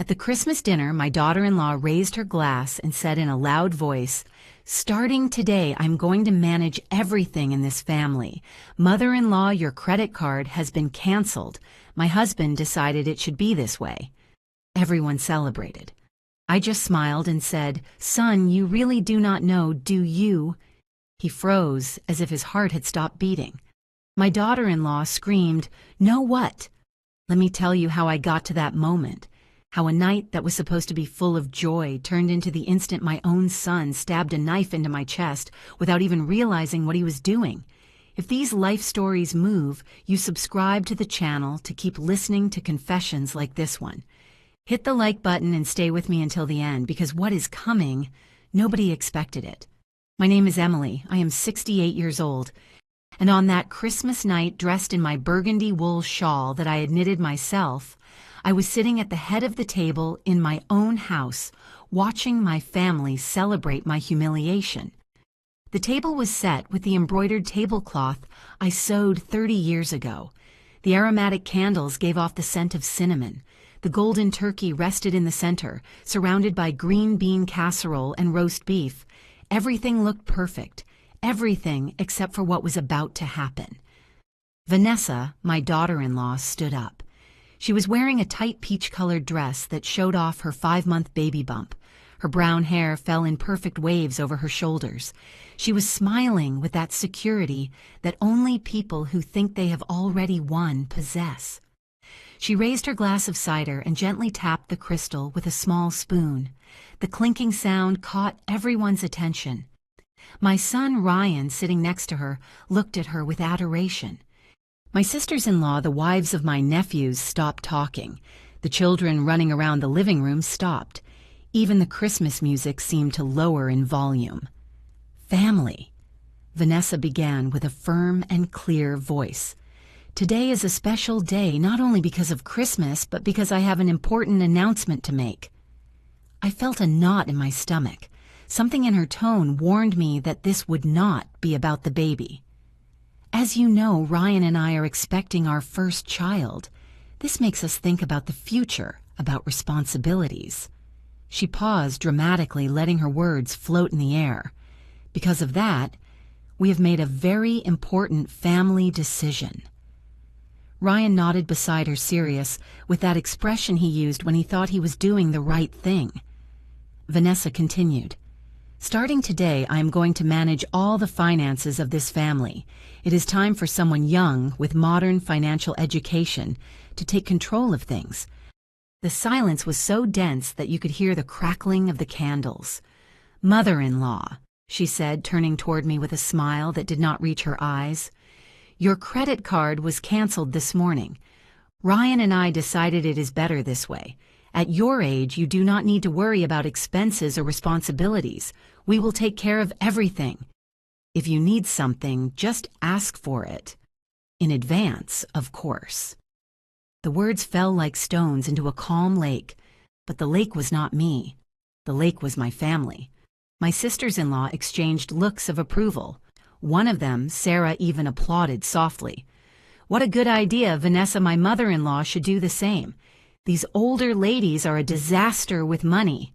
At the Christmas dinner, my daughter-in-law raised her glass and said in a loud voice, "Starting today, I'm going to manage everything in this family. Mother-in-law, your credit card has been canceled. My husband decided it should be this way." Everyone celebrated. I just smiled and said, "Son, you really do not know, do you?" He froze, as if his heart had stopped beating. My daughter-in-law screamed, "Know what?" Let me tell you how I got to that moment. How a night that was supposed to be full of joy turned into the instant my own son stabbed a knife into my chest without even realizing what he was doing. If these life stories move, you subscribe to the channel to keep listening to confessions like this one. Hit the like button and stay with me until the end, because what is coming, nobody expected it. My name is Emily. I am 68 years old. And on that Christmas night, dressed in my burgundy wool shawl that I had knitted myself, I was sitting at the head of the table in my own house, watching my family celebrate my humiliation. The table was set with the embroidered tablecloth I sewed 30 years ago. The aromatic candles gave off the scent of cinnamon. The golden turkey rested in the center, surrounded by green bean casserole and roast beef. Everything looked perfect. Everything except for what was about to happen. Vanessa, my daughter-in-law, stood up. She was wearing a tight peach-colored dress that showed off her 5-month baby bump. Her brown hair fell in perfect waves over her shoulders. She was smiling with that security that only people who think they have already won possess. She raised her glass of cider and gently tapped the crystal with a small spoon. The clinking sound caught everyone's attention. My son Ryan, sitting next to her, looked at her with adoration. My sisters-in-law, the wives of my nephews, stopped talking. The children running around the living room stopped. Even the Christmas music seemed to lower in volume. "Family," Vanessa began with a firm and clear voice. "Today is a special day, not only because of Christmas, but because I have an important announcement to make." I felt a knot in my stomach. Something in her tone warned me that this would not be about the baby. "As you know, Ryan and I are expecting our first child. This makes us think about the future, about responsibilities." She paused dramatically, letting her words float in the air. "Because of that, we have made a very important family decision." Ryan nodded beside her, serious, with that expression he used when he thought he was doing the right thing. Vanessa continued, "Starting today, I am going to manage all the finances of this family. It is time for someone young with modern financial education to take control of things." The silence was so dense that you could hear the crackling of the candles. "Mother-in-law," she said, turning toward me with a smile that did not reach her eyes, "your credit card was canceled this morning. Ryan and I decided it is better this way. At your age, you do not need to worry about expenses or responsibilities. We will take care of everything. If you need something, just ask for it. In advance, of course." The words fell like stones into a calm lake, but the lake was not me. The lake was my family. My sisters-in-law exchanged looks of approval. One of them, Sarah, even applauded softly. "What a good idea. Vanessa, my mother-in-law, should do the same. These older ladies are a disaster with money."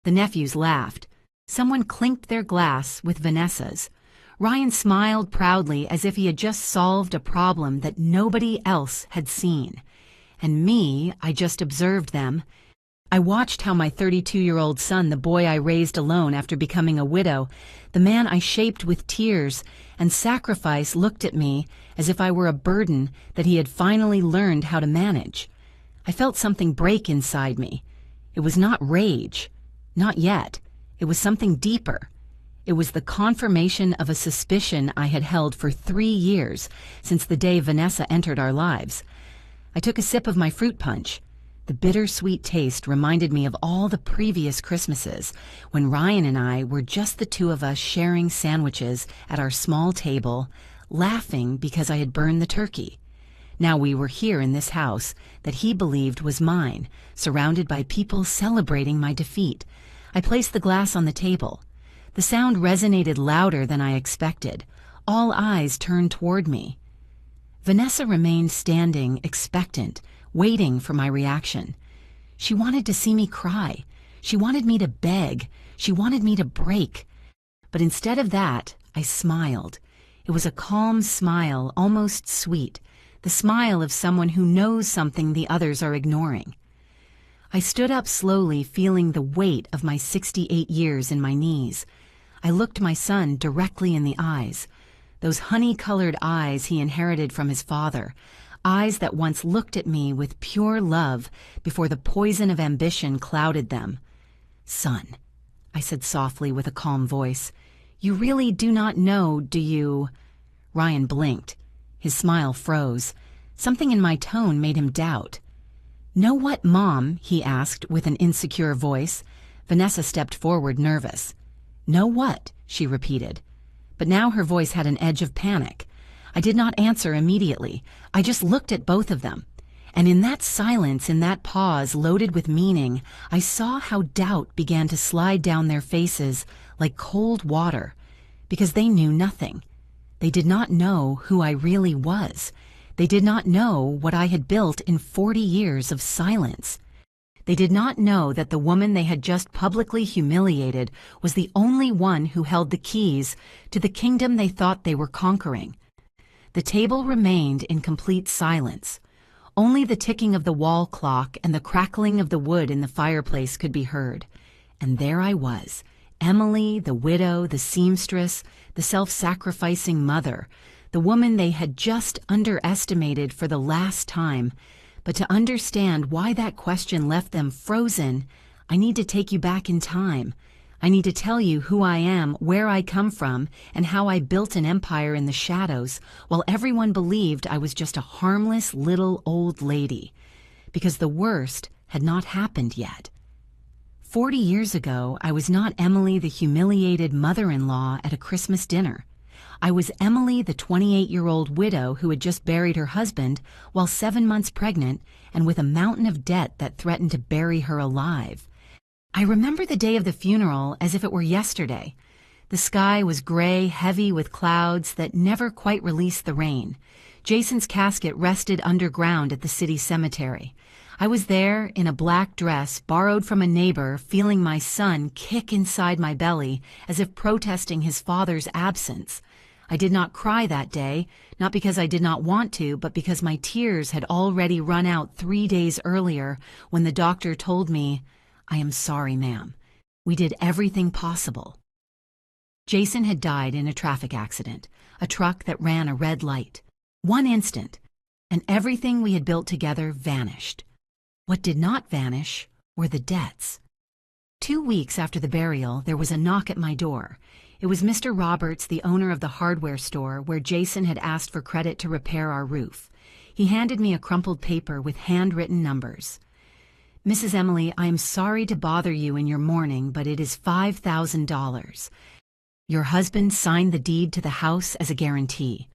The nephews laughed. Someone clinked their glass with Vanessa's. Ryan smiled proudly as if he had just solved a problem that nobody else had seen. And me, I just observed them. I watched how my 32-year-old son, the boy I raised alone after becoming a widow, the man I shaped with tears and sacrifice, looked at me as if I were a burden that he had finally learned how to manage. I felt something break inside me. It was not rage. Not yet. It was something deeper. It was the confirmation of a suspicion I had held for 3 years, since the day Vanessa entered our lives. I took a sip of my fruit punch. The bittersweet taste reminded me of all the previous Christmases, when Ryan and I were just the two of us sharing sandwiches at our small table, laughing because I had burned the turkey. Now we were here in this house that he believed was mine, surrounded by people celebrating my defeat. I placed the glass on the table. The sound resonated louder than I expected. All eyes turned toward me. Vanessa remained standing, expectant, waiting for my reaction. She wanted to see me cry. She wanted me to beg. She wanted me to break. But instead of that, I smiled. It was a calm smile, almost sweet, the smile of someone who knows something the others are ignoring. I stood up slowly, feeling the weight of my 68 years in my knees. I looked my son directly in the eyes, those honey-colored eyes he inherited from his father, eyes that once looked at me with pure love before the poison of ambition clouded them. "Son," I said softly with a calm voice, "you really do not know, do you?" Ryan blinked. His smile froze. Something in my tone made him doubt. "Know what, Mom?" he asked with an insecure voice. Vanessa stepped forward, nervous. "Know what?" she repeated. But now her voice had an edge of panic. I did not answer immediately. I just looked at both of them. And in that silence, in that pause loaded with meaning, I saw how doubt began to slide down their faces like cold water, because they knew nothing. They did not know who I really was. They did not know what I had built in 40 years of silence. They did not know that the woman they had just publicly humiliated was the only one who held the keys to the kingdom they thought they were conquering. The table remained in complete silence. Only the ticking of the wall clock and the crackling of the wood in the fireplace could be heard. And there I was, Emily, the widow, the seamstress, the self-sacrificing mother, the woman they had just underestimated for the last time. But to understand why that question left them frozen, I need to take you back in time. I need to tell you who I am, where I come from, and how I built an empire in the shadows while everyone believed I was just a harmless little old lady. Because the worst had not happened yet. 40 years ago, I was not Emily, the humiliated mother-in-law at a Christmas dinner. I was Emily, the 28-year-old widow who had just buried her husband while 7 months pregnant and with a mountain of debt that threatened to bury her alive. I remember the day of the funeral as if it were yesterday. The sky was gray, heavy with clouds that never quite released the rain. Jason's casket rested underground at the city cemetery. I was there in a black dress borrowed from a neighbor, feeling my son kick inside my belly as if protesting his father's absence. I did not cry that day, not because I did not want to, but because my tears had already run out 3 days earlier when the doctor told me, "I am sorry, ma'am. We did everything possible." Jason had died in a traffic accident, a truck that ran a red light. 1 instant, and everything we had built together vanished. What did not vanish were the debts. 2 weeks after the burial, there was a knock at my door. It was Mr. Roberts, the owner of the hardware store where Jason had asked for credit to repair our roof. He handed me a crumpled paper with handwritten numbers. "Mrs. Emily, I am sorry to bother you in your mourning, but it is $5,000. Your husband signed the deed to the house as a guarantee."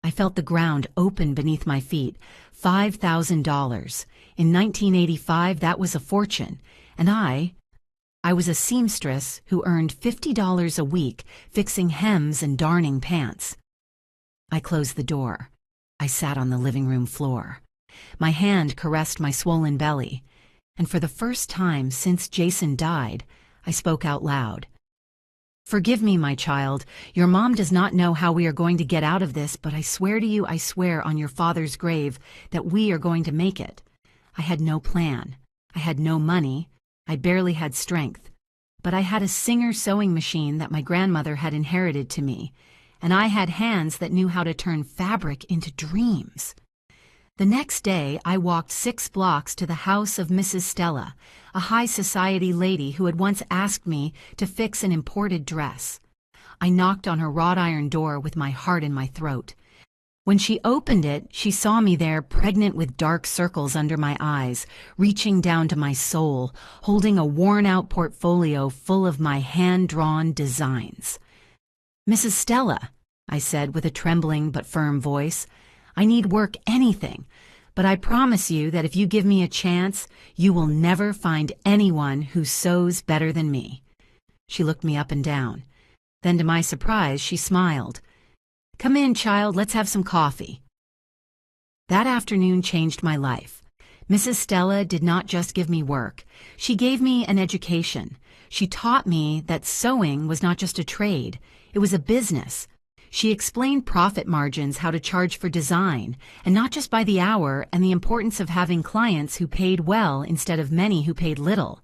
I felt the ground open beneath my feet. $5,000. In 1985, that was a fortune. And I was a seamstress who earned $50 a week fixing hems and darning pants. I closed the door. I sat on the living room floor. My hand caressed my swollen belly. And for the first time since Jason died, I spoke out loud. "Forgive me, my child. Your mom does not know how we are going to get out of this, but I swear to you, I swear on your father's grave, that we are going to make it. I had no plan. I had no money. I barely had strength. But I had a Singer sewing machine that my grandmother had inherited to me, and I had hands that knew how to turn fabric into dreams." The next day, I walked 6 blocks to the house of Mrs. Stella, a high society lady who had once asked me to fix an imported dress. I knocked on her wrought iron door with my heart in my throat. When she opened it, she saw me there, pregnant with dark circles under my eyes, reaching down to my soul, holding a worn-out portfolio full of my hand-drawn designs. "Mrs. Stella," I said with a trembling but firm voice, "I need work, anything, but I promise you that if you give me a chance, you will never find anyone who sews better than me." She looked me up and down. Then, to my surprise, she smiled. "Come in, child, let's have some coffee." That afternoon changed my life. Mrs. Stella did not just give me work. She gave me an education. She taught me that sewing was not just a trade, it was a business. She explained profit margins, how to charge for design, and not just by the hour, and the importance of having clients who paid well instead of many who paid little.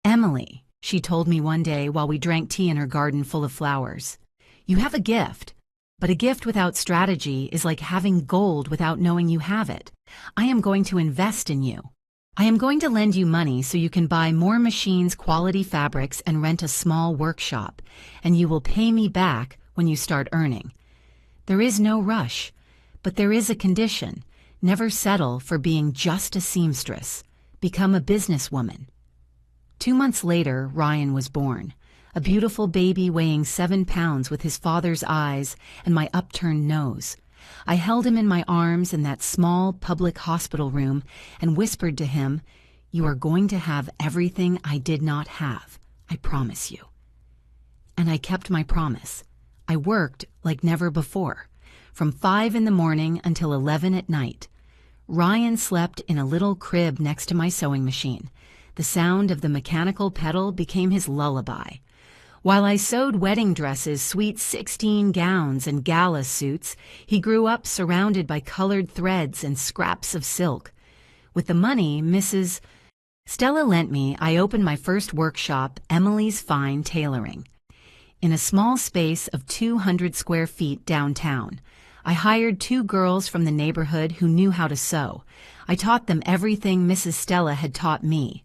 "Emily," she told me one day while we drank tea in her garden full of flowers, "you have a gift, but a gift without strategy is like having gold without knowing you have it. I am going to invest in you. I am going to lend you money so you can buy more machines, quality fabrics, and rent a small workshop, and you will pay me back when you start earning. There is no rush, but there is a condition. Never settle for being just a seamstress. Become a businesswoman." 2 months later, Ryan was born, a beautiful baby weighing 7 pounds with his father's eyes and my upturned nose. I held him in my arms in that small public hospital room and whispered to him, "You are going to have everything I did not have, I promise you." And I kept my promise. I worked like never before, from 5 in the morning until 11 at night. Ryan slept in a little crib next to my sewing machine. The sound of the mechanical pedal became his lullaby. While I sewed wedding dresses, sweet 16 gowns, and gala suits, he grew up surrounded by colored threads and scraps of silk. With the money Mrs. Stella lent me, I opened my first workshop, Emily's Fine Tailoring, in a small space of 200 square feet downtown. I hired 2 girls from the neighborhood who knew how to sew. I taught them everything Mrs. Stella had taught me.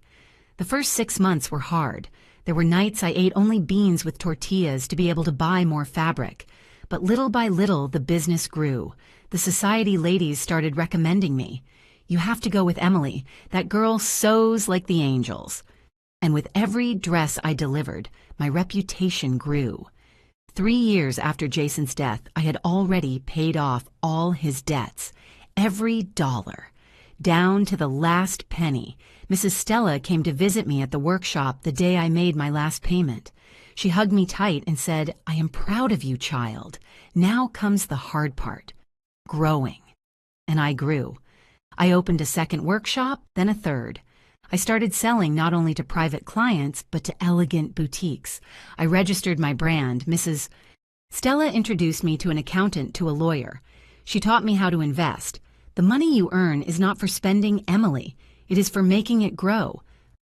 The first 6 months were hard. There were nights I ate only beans with tortillas to be able to buy more fabric. But little by little, the business grew. The society ladies started recommending me. "You have to go with Emily. That girl sews like the angels." And with every dress I delivered, my reputation grew. 3 years after Jason's death, I had already paid off all his debts. Every dollar. Down to the last penny. Mrs. Stella came to visit me at the workshop the day I made my last payment. She hugged me tight and said, "I am proud of you, child. Now comes the hard part. Growing." And I grew. I opened a second workshop, then a third. I started selling not only to private clients, but to elegant boutiques. I registered my brand. Mrs. Stella introduced me to an accountant, to a lawyer. She taught me how to invest. The money you earn is not for spending, Emily. It is for making it grow.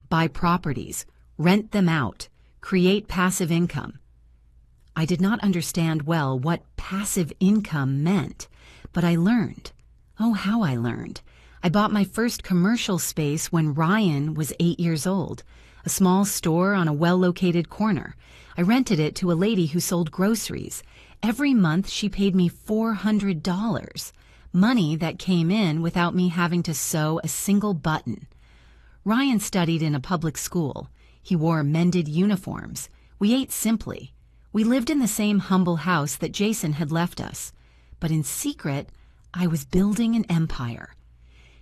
Buy properties, rent them out, create passive income. I did not understand well what passive income meant, but I learned. Oh, how I learned. I bought my first commercial space when Ryan was 8 years old, a small store on a well-located corner. I rented it to a lady who sold groceries. Every month she paid me $400. Money that came in without me having to sew a single button. Ryan studied in a public school. He wore mended uniforms. We ate simply. We lived in the same humble house that Jason had left us. But in secret, I was building an empire.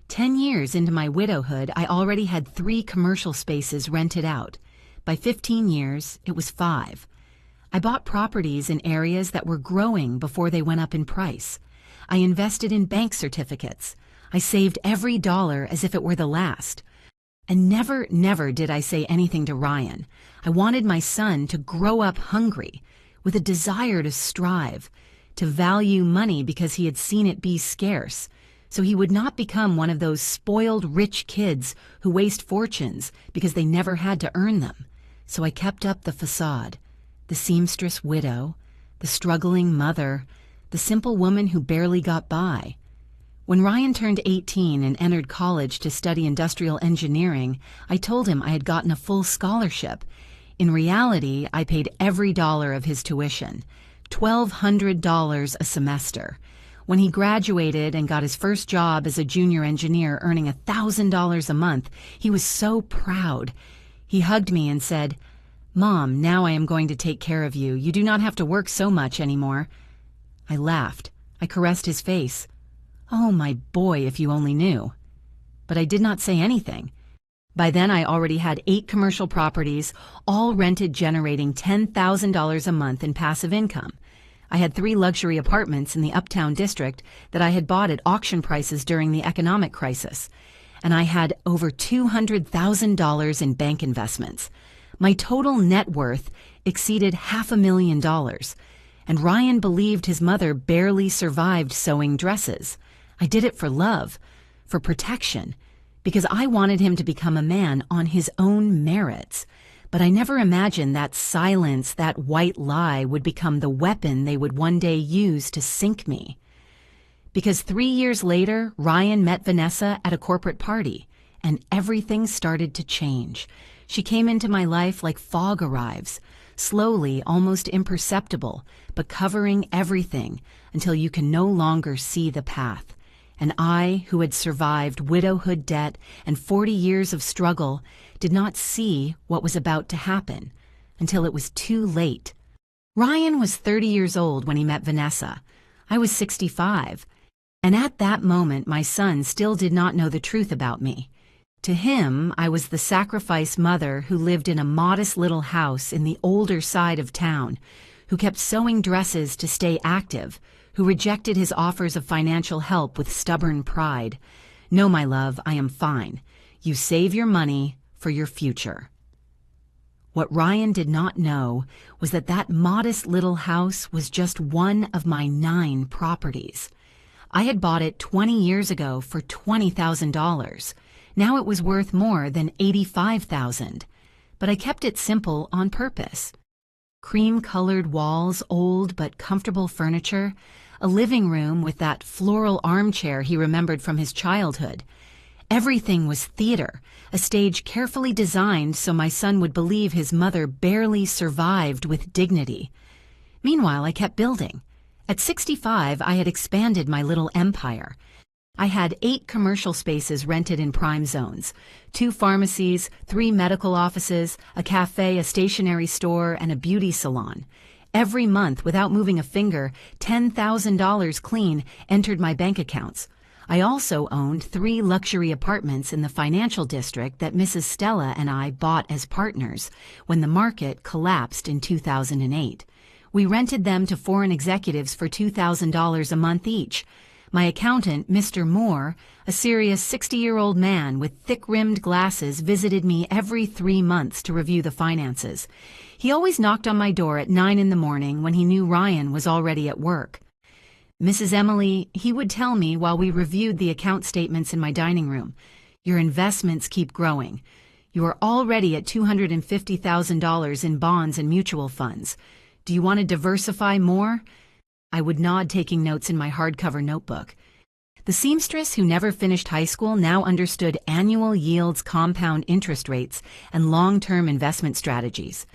10 years into my widowhood, I already had 3 commercial spaces rented out. By 15 years, it was 5. I bought properties in areas that were growing before they went up in price. I invested in bank certificates. I saved every dollar as if it were the last. And never did I say anything to Ryan. I wanted my son to grow up hungry, with a desire to strive, to value money because he had seen it be scarce, so he would not become one of those spoiled rich kids who waste fortunes because they never had to earn them. So I kept up the facade, the seamstress widow, the struggling mother, the simple woman who barely got by. When Ryan turned 18 and entered college to study industrial engineering, I told him I had gotten a full scholarship. In reality, I paid every dollar of his tuition, $1,200 a semester. When he graduated and got his first job as a junior engineer earning $1,000 a month, he was so proud. He hugged me and said, "Mom, now I am going to take care of you. You do not have to work so much anymore." I laughed. I caressed his face. "Oh, my boy, if you only knew." But I did not say anything. By then, I already had 8 commercial properties, all rented, generating $10,000 a month in passive income. I had 3 luxury apartments in the Uptown district that I had bought at auction prices during the economic crisis. and I had over $200,000 in bank investments. My total net worth exceeded $500,000, and Ryan believed his mother barely survived sewing dresses. I did it for love, for protection, because I wanted him to become a man on his own merits. But I never imagined that silence, that white lie, would become the weapon they would one day use to sink me. Because 3 years later, Ryan met Vanessa at a corporate party, and everything started to change. She came into my life like fog arrives, slowly, almost imperceptible, but covering everything until you can no longer see the path. And I, who had survived widowhood debt and 40 years of struggle, did not see what was about to happen until it was too late. Ryan was 30 years old when he met Vanessa. I was 65. And at that moment, my son still did not know the truth about me. To him, I was the sacrifice mother who lived in a modest little house in the older side of town, who kept sewing dresses to stay active, who rejected his offers of financial help with stubborn pride. No, my love, I am fine. You save your money for your future. What Ryan did not know was that that modest little house was just one of my 9 properties. I had bought it 20 years ago for $20,000. Now it was worth more than $85,000. But I kept it simple on purpose. Cream-colored walls, old but comfortable furniture, a living room with that floral armchair he remembered from his childhood. Everything was theater, a stage carefully designed so my son would believe his mother barely survived with dignity. Meanwhile, I kept building. At 65, I had expanded my little empire. I had 8 commercial spaces rented in prime zones, 2 pharmacies, 3 medical offices, a cafe, a stationery store, and a beauty salon. Every month, without moving a finger, $10,000 clean entered my bank accounts. I also owned 3 luxury apartments in the financial district that Mrs. Stella and I bought as partners when the market collapsed in 2008. We rented them to foreign executives for $2,000 a month each. My accountant, Mr. Moore, a serious 60-year-old man with thick-rimmed glasses, visited me every 3 months to review the finances. He always knocked on my door at 9 in the morning when he knew Ryan was already at work. Mrs. Emily, he would tell me while we reviewed the account statements in my dining room, your investments keep growing. You are already at $250,000 in bonds and mutual funds. Do you want to diversify more? I would nod, taking notes in my hardcover notebook. The seamstress who never finished high school now understood annual yields, compound interest rates, and long-term investment strategies.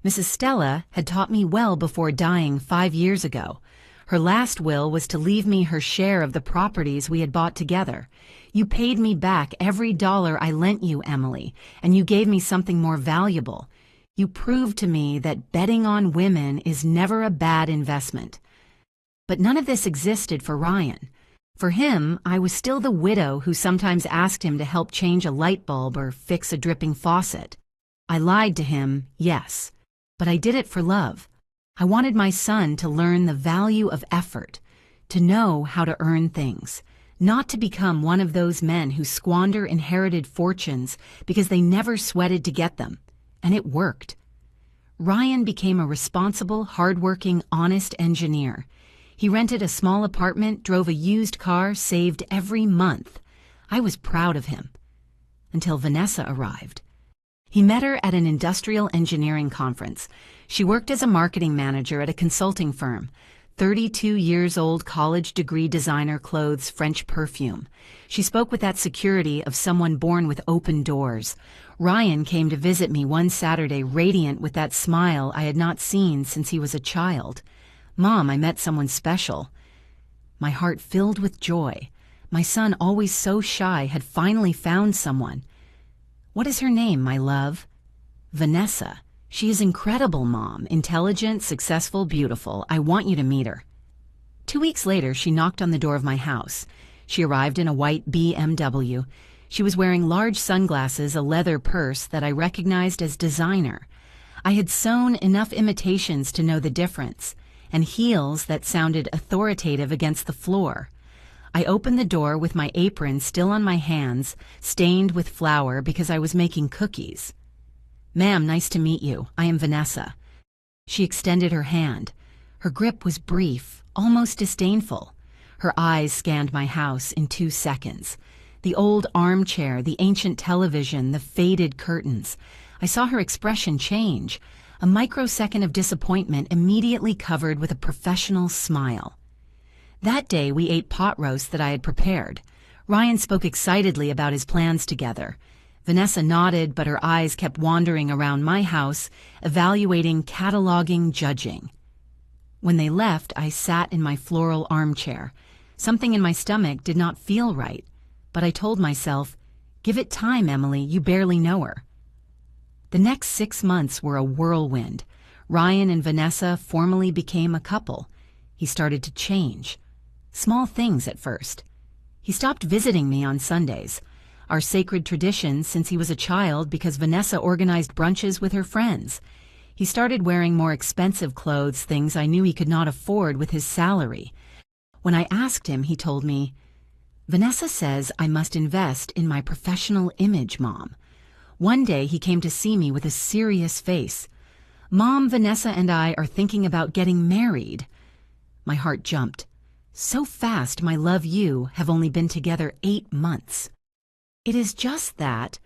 Mrs. Stella had taught me well before dying 5 years ago. Her last will was to leave me her share of the properties we had bought together. You paid me back every dollar I lent you, Emily, and you gave me something more valuable. You proved to me that betting on women is never a bad investment. But none of this existed for Ryan. For him, I was still the widow who sometimes asked him to help change a light bulb or fix a dripping faucet. I lied to him, yes, but I did it for love. I wanted my son to learn the value of effort, to know how to earn things, not to become one of those men who squander inherited fortunes because they never sweated to get them. And it worked. Ryan became a responsible, hardworking, honest engineer. He rented a small apartment, drove a used car, saved every month. I was proud of him. Until Vanessa arrived. He met her at an industrial engineering conference. She worked as a marketing manager at a consulting firm. 32 years old, college degree designer, clothes French perfume. She spoke with that security of someone born with open doors. Ryan came to visit me one Saturday, radiant with that smile I had not seen since he was a child. Mom, I met someone special. My heart filled with joy. My son, always so shy, had finally found someone. What is her name, my love? Vanessa. She is incredible, Mom. Intelligent, successful, beautiful. I want you to meet her. 2 weeks later, she knocked on the door of my house. She arrived in a white BMW. She was wearing large sunglasses, a leather purse that I recognized as designer. I had sewn enough imitations to know the difference, and heels that sounded authoritative against the floor. I opened the door with my apron still on my hands, stained with flour because I was making cookies. "Ma'am, nice to meet you. I am Vanessa." She extended her hand. Her grip was brief, almost disdainful. Her eyes scanned my house in 2 seconds. The old armchair, the ancient television, the faded curtains. I saw her expression change. A microsecond of disappointment immediately covered with a professional smile. That day we ate pot roast that I had prepared. Ryan spoke excitedly about his plans together. Vanessa nodded, but her eyes kept wandering around my house, evaluating, cataloging, judging. When they left, I sat in my floral armchair. Something in my stomach did not feel right, but I told myself, "Give it time, Emily, you barely know her." The next 6 months were a whirlwind. Ryan and Vanessa formally became a couple. He started to change. Small things at first. He stopped visiting me on Sundays, our sacred tradition since he was a child because Vanessa organized brunches with her friends. He started wearing more expensive clothes, things I knew he could not afford with his salary. When I asked him, he told me, "Vanessa says I must invest in my professional image, Mom." One day he came to see me with a serious face. "Mom, Vanessa and I are thinking about getting married." My heart jumped. So fast, my love, you have only been together 8 months. "It is just that.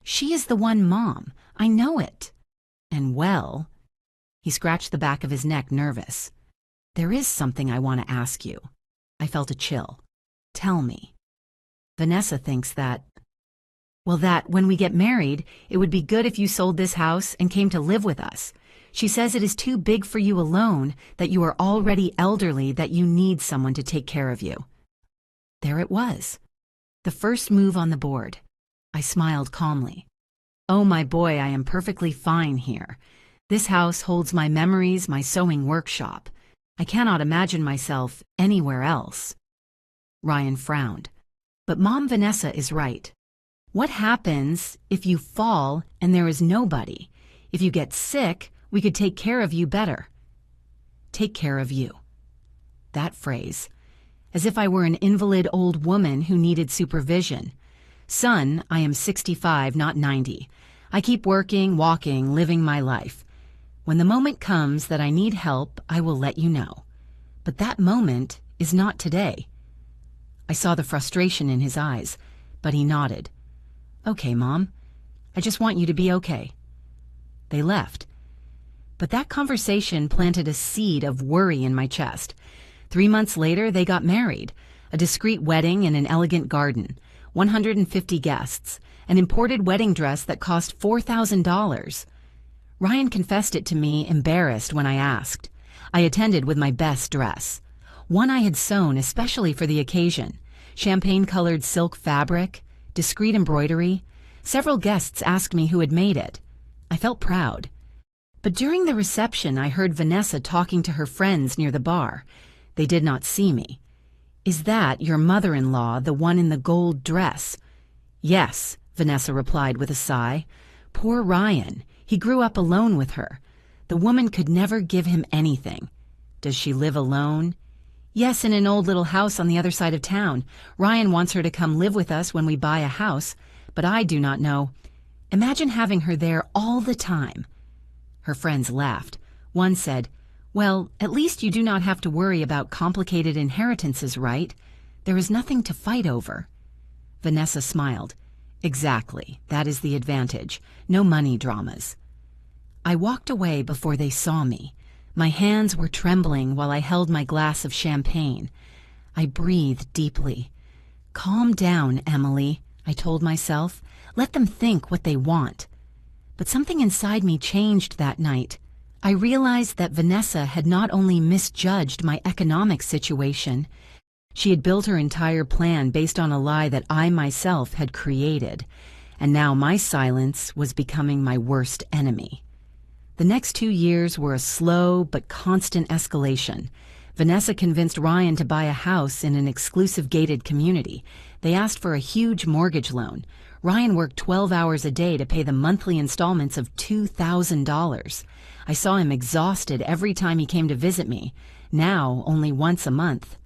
She is the one, Mom. I know it. And well," he scratched the back of his neck, nervous. "There is something I want to ask you." I felt a chill. "Tell me." "Vanessa thinks that when we get married, it would be good if you sold this house and came to live with us. She says it is too big for you alone, that you are already elderly, that you need someone to take care of you." There it was. The first move on the board. I smiled calmly. "Oh, my boy, I am perfectly fine here. This house holds my memories, my sewing workshop. I cannot imagine myself anywhere else." Ryan frowned. "But Mom, Vanessa is right. What happens if you fall and there is nobody? If you get sick, we could take care of you better." Take care of you. That phrase. As if I were an invalid old woman who needed supervision. "Son, I am 65, not 90. I keep working, walking, living my life. When the moment comes that I need help, I will let you know. But that moment is not today." I saw the frustration in his eyes, but he nodded. "Okay, Mom. I just want you to be okay." They left. But that conversation planted a seed of worry in my chest. 3 months later, they got married. A discreet wedding in an elegant garden. 150 guests. An imported wedding dress that cost $4,000. Ryan confessed it to me, embarrassed, when I asked. I attended with my best dress. One I had sewn especially for the occasion. Champagne-colored silk fabric, discreet embroidery. Several guests asked me who had made it. I felt proud. But during the reception, I heard Vanessa talking to her friends near the bar. They did not see me. "Is that your mother-in-law, the one in the gold dress?" "Yes," Vanessa replied with a sigh. "Poor Ryan. He grew up alone with her. The woman could never give him anything." "Does she live alone?" "Yes, in an old little house on the other side of town. Ryan wants her to come live with us when we buy a house, but I do not know. Imagine having her there all the time." Her friends laughed. One said, "Well, at least you do not have to worry about complicated inheritances, right? There is nothing to fight over." Vanessa smiled. "Exactly. That is the advantage. No money dramas." I walked away before they saw me. My hands were trembling while I held my glass of champagne. I breathed deeply. "Calm down, Emily," I told myself. "Let them think what they want." But something inside me changed that night. I realized that Vanessa had not only misjudged my economic situation, she had built her entire plan based on a lie that I myself had created, and now my silence was becoming my worst enemy. The next 2 years were a slow but constant escalation. Vanessa convinced Ryan to buy a house in an exclusive gated community. They asked for a huge mortgage loan. Ryan worked 12 hours a day to pay the monthly installments of $2,000. I saw him exhausted every time he came to visit me, now only once a month.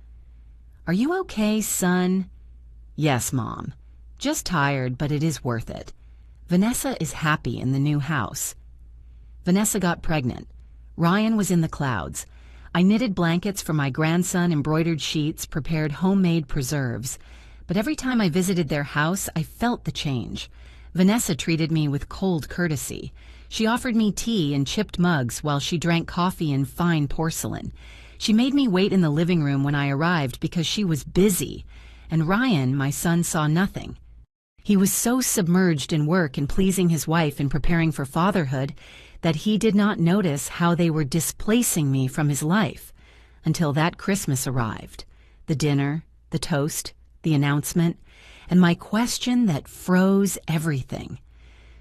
"Are you okay, son?" "Yes, Mom. Just tired, but it is worth it. Vanessa is happy in the new house." Vanessa got pregnant. Ryan was in the clouds. I knitted blankets for my grandson, embroidered sheets, prepared homemade preserves. But every time I visited their house, I felt the change. Vanessa treated me with cold courtesy. She offered me tea in chipped mugs while she drank coffee in fine porcelain. She made me wait in the living room when I arrived because she was busy. And Ryan, my son, saw nothing. He was so submerged in work and pleasing his wife and preparing for fatherhood that he did not notice how they were displacing me from his life until that Christmas arrived. The dinner, the toast, the announcement, and my question that froze everything.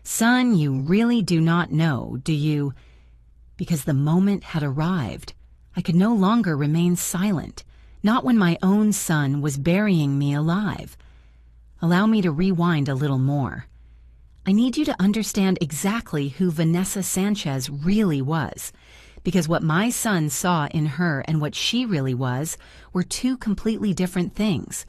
"Son, you really do not know, do you?" Because the moment had arrived. I could no longer remain silent, not when my own son was burying me alive. Allow me to rewind a little more. I need you to understand exactly who Vanessa Sanchez really was, because what my son saw in her and what she really was were two completely different things.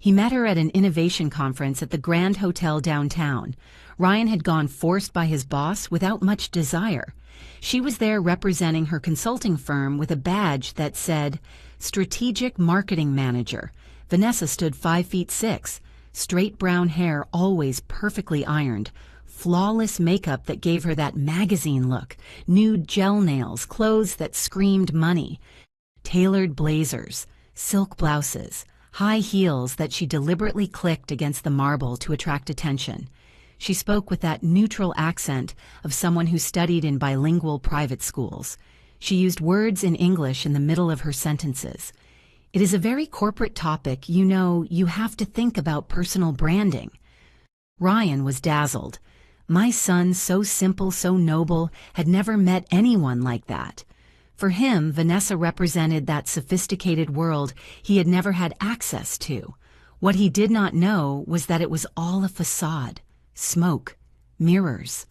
He met her at an innovation conference at the Grand Hotel downtown. Ryan had gone forced by his boss without much desire. She was there representing her consulting firm with a badge that said, Strategic Marketing Manager. Vanessa stood 5'6", straight brown hair always perfectly ironed, flawless makeup that gave her that magazine look, nude gel nails, clothes that screamed money, tailored blazers, silk blouses, high heels that she deliberately clicked against the marble to attract attention. She spoke with that neutral accent of someone who studied in bilingual private schools. She used words in English in the middle of her sentences. It is a very corporate topic, you know, you have to think about personal branding. Ryan was dazzled. My son, so simple, so noble, had never met anyone like that. For him, Vanessa represented that sophisticated world he had never had access to. What he did not know was that it was all a facade. Smoke, mirrors.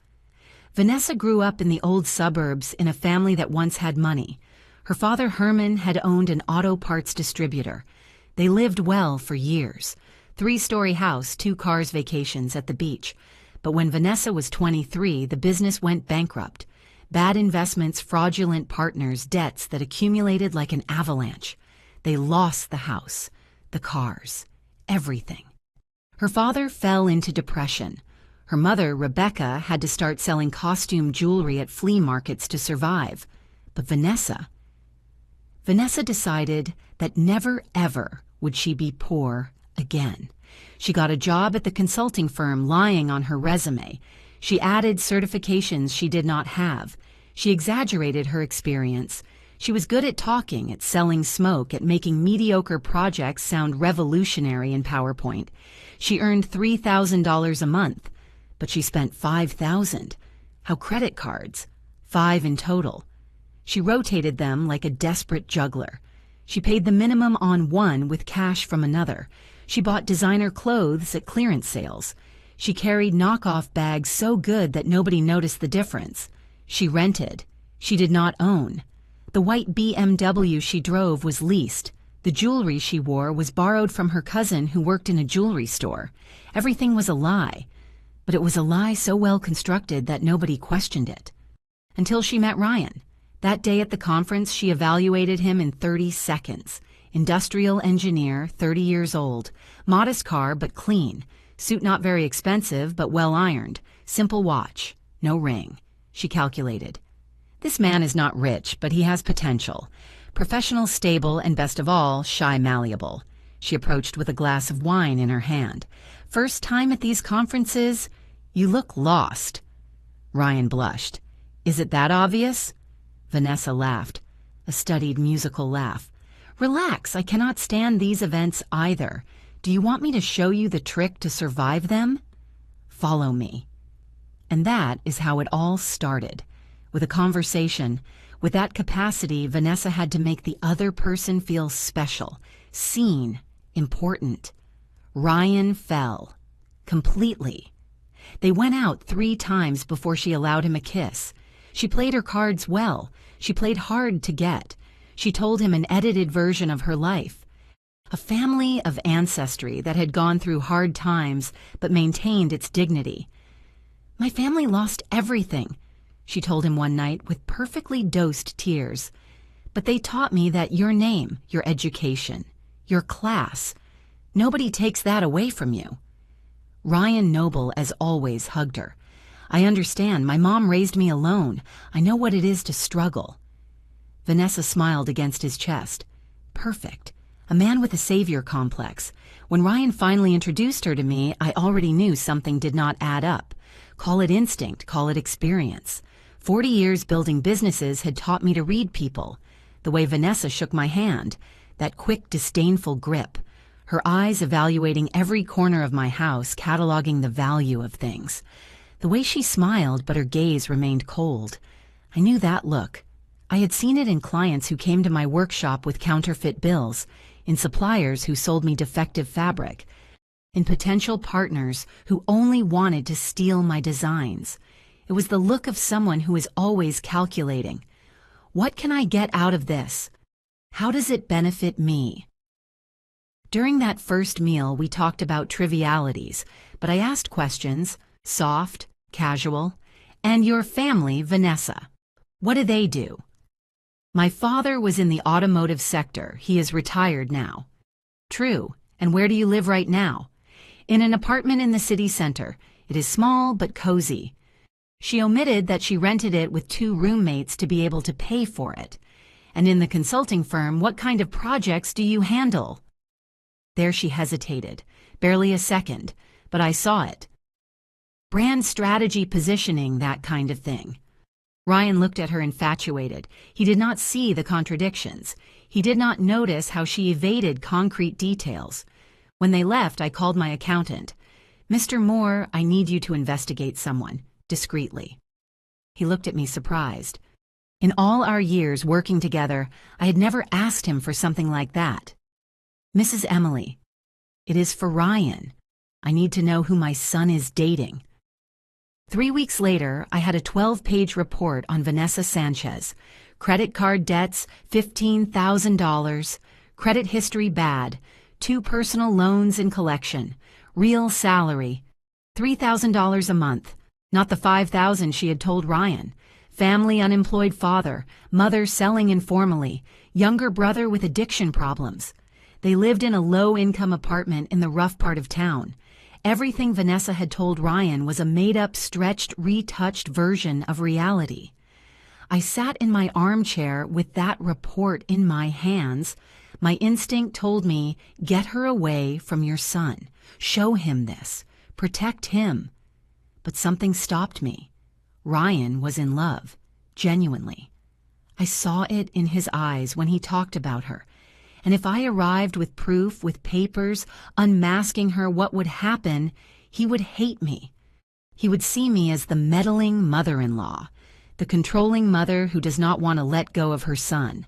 Vanessa grew up in the old suburbs in a family that once had money. Her father Herman had owned an auto parts distributor. They lived well for years. 3-story house, 2 cars, vacations at the beach. But when Vanessa was 23, the business went bankrupt. Bad investments, fraudulent partners, debts that accumulated like an avalanche. They lost the house, the cars, everything. Her father fell into depression. Her mother, Rebecca, had to start selling costume jewelry at flea markets to survive. But Vanessa decided that never, ever would she be poor again. She got a job at the consulting firm lying on her resume. She added certifications she did not have. She exaggerated her experience. She was good at talking, at selling smoke, at making mediocre projects sound revolutionary in PowerPoint. She earned $3,000 a month. But she spent $5,000. How credit cards? 5 in total. She rotated them like a desperate juggler. She paid the minimum on one with cash from another. She bought designer clothes at clearance sales. She carried knockoff bags so good that nobody noticed the difference. She rented. She did not own. The white BMW she drove was leased. The jewelry she wore was borrowed from her cousin who worked in a jewelry store. Everything was a lie. But it was a lie so well constructed that nobody questioned it. Until she met Ryan. That day at the conference, she evaluated him in 30 seconds. Industrial engineer, 30 years old. Modest car, but clean. Suit not very expensive, but well ironed. Simple watch. No ring. She calculated. This man is not rich, but he has potential. Professional, stable, and best of all, shy, malleable. She approached with a glass of wine in her hand. First time at these conferences? You look lost. Ryan blushed. Is it that obvious? Vanessa laughed, a studied musical laugh. Relax, I cannot stand these events either. Do you want me to show you the trick to survive them? Follow me. And that is how it all started. With a conversation. With that capacity, Vanessa had to make the other person feel special, seen, important. Ryan fell. Completely. They went out 3 times before she allowed him a kiss. She played her cards well. She played hard to get. She told him an edited version of her life. A family of ancestry that had gone through hard times but maintained its dignity. "My family lost everything," she told him one night with perfectly dosed tears. "But they taught me that your name, your education, your class, nobody takes that away from you." Ryan Noble, as always, hugged her. "I understand. My mom raised me alone. I know what it is to struggle." Vanessa smiled against his chest. Perfect. A man with a savior complex. When Ryan finally introduced her to me, I already knew something did not add up. Call it instinct, call it experience. 40 years building businesses had taught me to read people. The way Vanessa shook my hand, that quick, disdainful grip. Her eyes evaluating every corner of my house, cataloging the value of things. The way she smiled, but her gaze remained cold. I knew that look. I had seen it in clients who came to my workshop with counterfeit bills, in suppliers who sold me defective fabric, in potential partners who only wanted to steal my designs. It was the look of someone who is always calculating. What can I get out of this? How does it benefit me? During that first meal, we talked about trivialities, but I asked questions, soft, casual. "And your family, Vanessa, what do they do?" "My father was in the automotive sector. He is retired now." "True. And where do you live right now?" "In an apartment in the city center. It is small but cozy." She omitted that she rented it with 2 roommates to be able to pay for it. "And in the consulting firm, what kind of projects do you handle?" There she hesitated, barely a second, but I saw it. "Brand strategy, positioning, that kind of thing." Ryan looked at her infatuated. He did not see the contradictions. He did not notice how she evaded concrete details. When they left, I called my accountant. "Mr. Moore, I need you to investigate someone," discreetly. He looked at me surprised. In all our years working together, I had never asked him for something like that. "Mrs. Emily, it is for Ryan. I need to know who my son is dating." 3 weeks later, I had a 12-page report on Vanessa Sanchez. Credit card debts, $15,000. Credit history bad. 2 personal loans in collection. Real salary, $3,000 a month. Not the $5,000 she had told Ryan. Family unemployed father. Mother selling informally. Younger brother with addiction problems. They lived in a low-income apartment in the rough part of town. Everything Vanessa had told Ryan was a made-up, stretched, retouched version of reality. I sat in my armchair with that report in my hands. My instinct told me, get her away from your son. Show him this. Protect him. But something stopped me. Ryan was in love, genuinely. I saw it in his eyes when he talked about her. And if I arrived with proof, with papers, unmasking her what would happen, he would hate me. He would see me as the meddling mother-in-law, the controlling mother who does not want to let go of her son.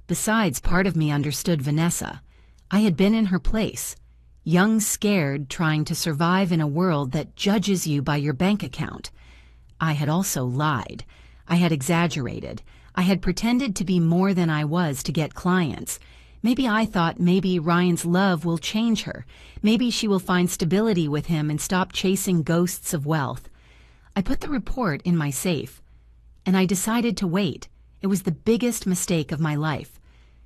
Besides, part of me understood Vanessa. I had been in her place, young, scared, trying to survive in a world that judges you by your bank account. I had also lied. I had exaggerated. I had pretended to be more than I was to get clients. Maybe I thought maybe Ryan's love will change her. Maybe she will find stability with him and stop chasing ghosts of wealth. I put the report in my safe, and I decided to wait. It was the biggest mistake of my life,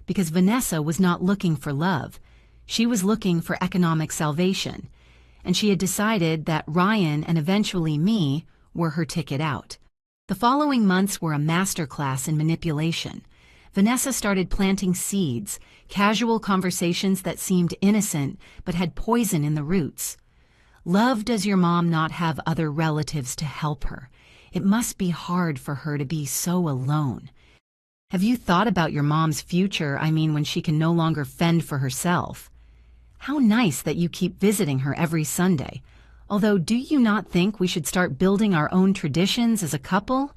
because Vanessa was not looking for love. She was looking for economic salvation, and she had decided that Ryan and eventually me were her ticket out. The following months were a masterclass in manipulation. Vanessa started planting seeds, casual conversations that seemed innocent but had poison in the roots. Love, does your mom not have other relatives to help her? It must be hard for her to be so alone. Have you thought about your mom's future, when she can no longer fend for herself? How nice that you keep visiting her every Sunday. Although, do you not think we should start building our own traditions as a couple?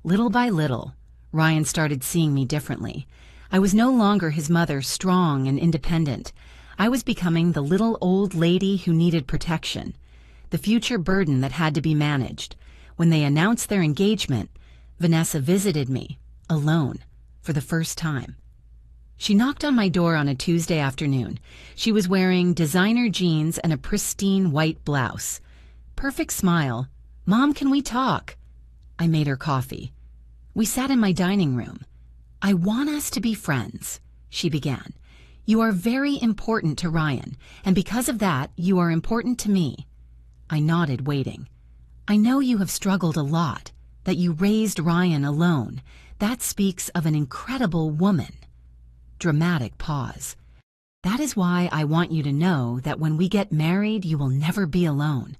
Little by little, Ryan started seeing me differently. I was no longer his mother, strong and independent. I was becoming the little old lady who needed protection, the future burden that had to be managed. When they announced their engagement, Vanessa visited me, alone, for the first time. She knocked on my door on a Tuesday afternoon. She was wearing designer jeans and a pristine white blouse. Perfect smile. "Mom, can we talk?" I made her coffee. We sat in my dining room. "I want us to be friends," she began. "You are very important to Ryan, and because of that, you are important to me." I nodded, waiting. "I know you have struggled a lot, that you raised Ryan alone. That speaks of an incredible woman." Dramatic pause. "That is why I want you to know that when we get married, you will never be alone.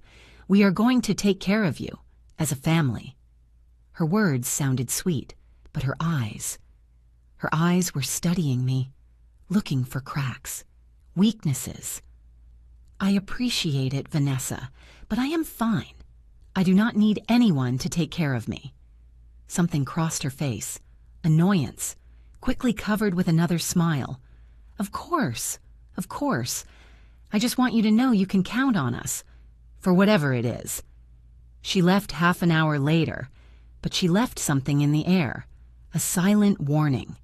We are going to take care of you, as a family." Her words sounded sweet, but her eyes were studying me, looking for cracks, weaknesses. "I appreciate it, Vanessa, but I am fine. I do not need anyone to take care of me." Something crossed her face, annoyance, quickly covered with another smile. Of course. I just want you to know you can count on us, for whatever it is." She left half an hour later, but she left something in the air, a silent warning.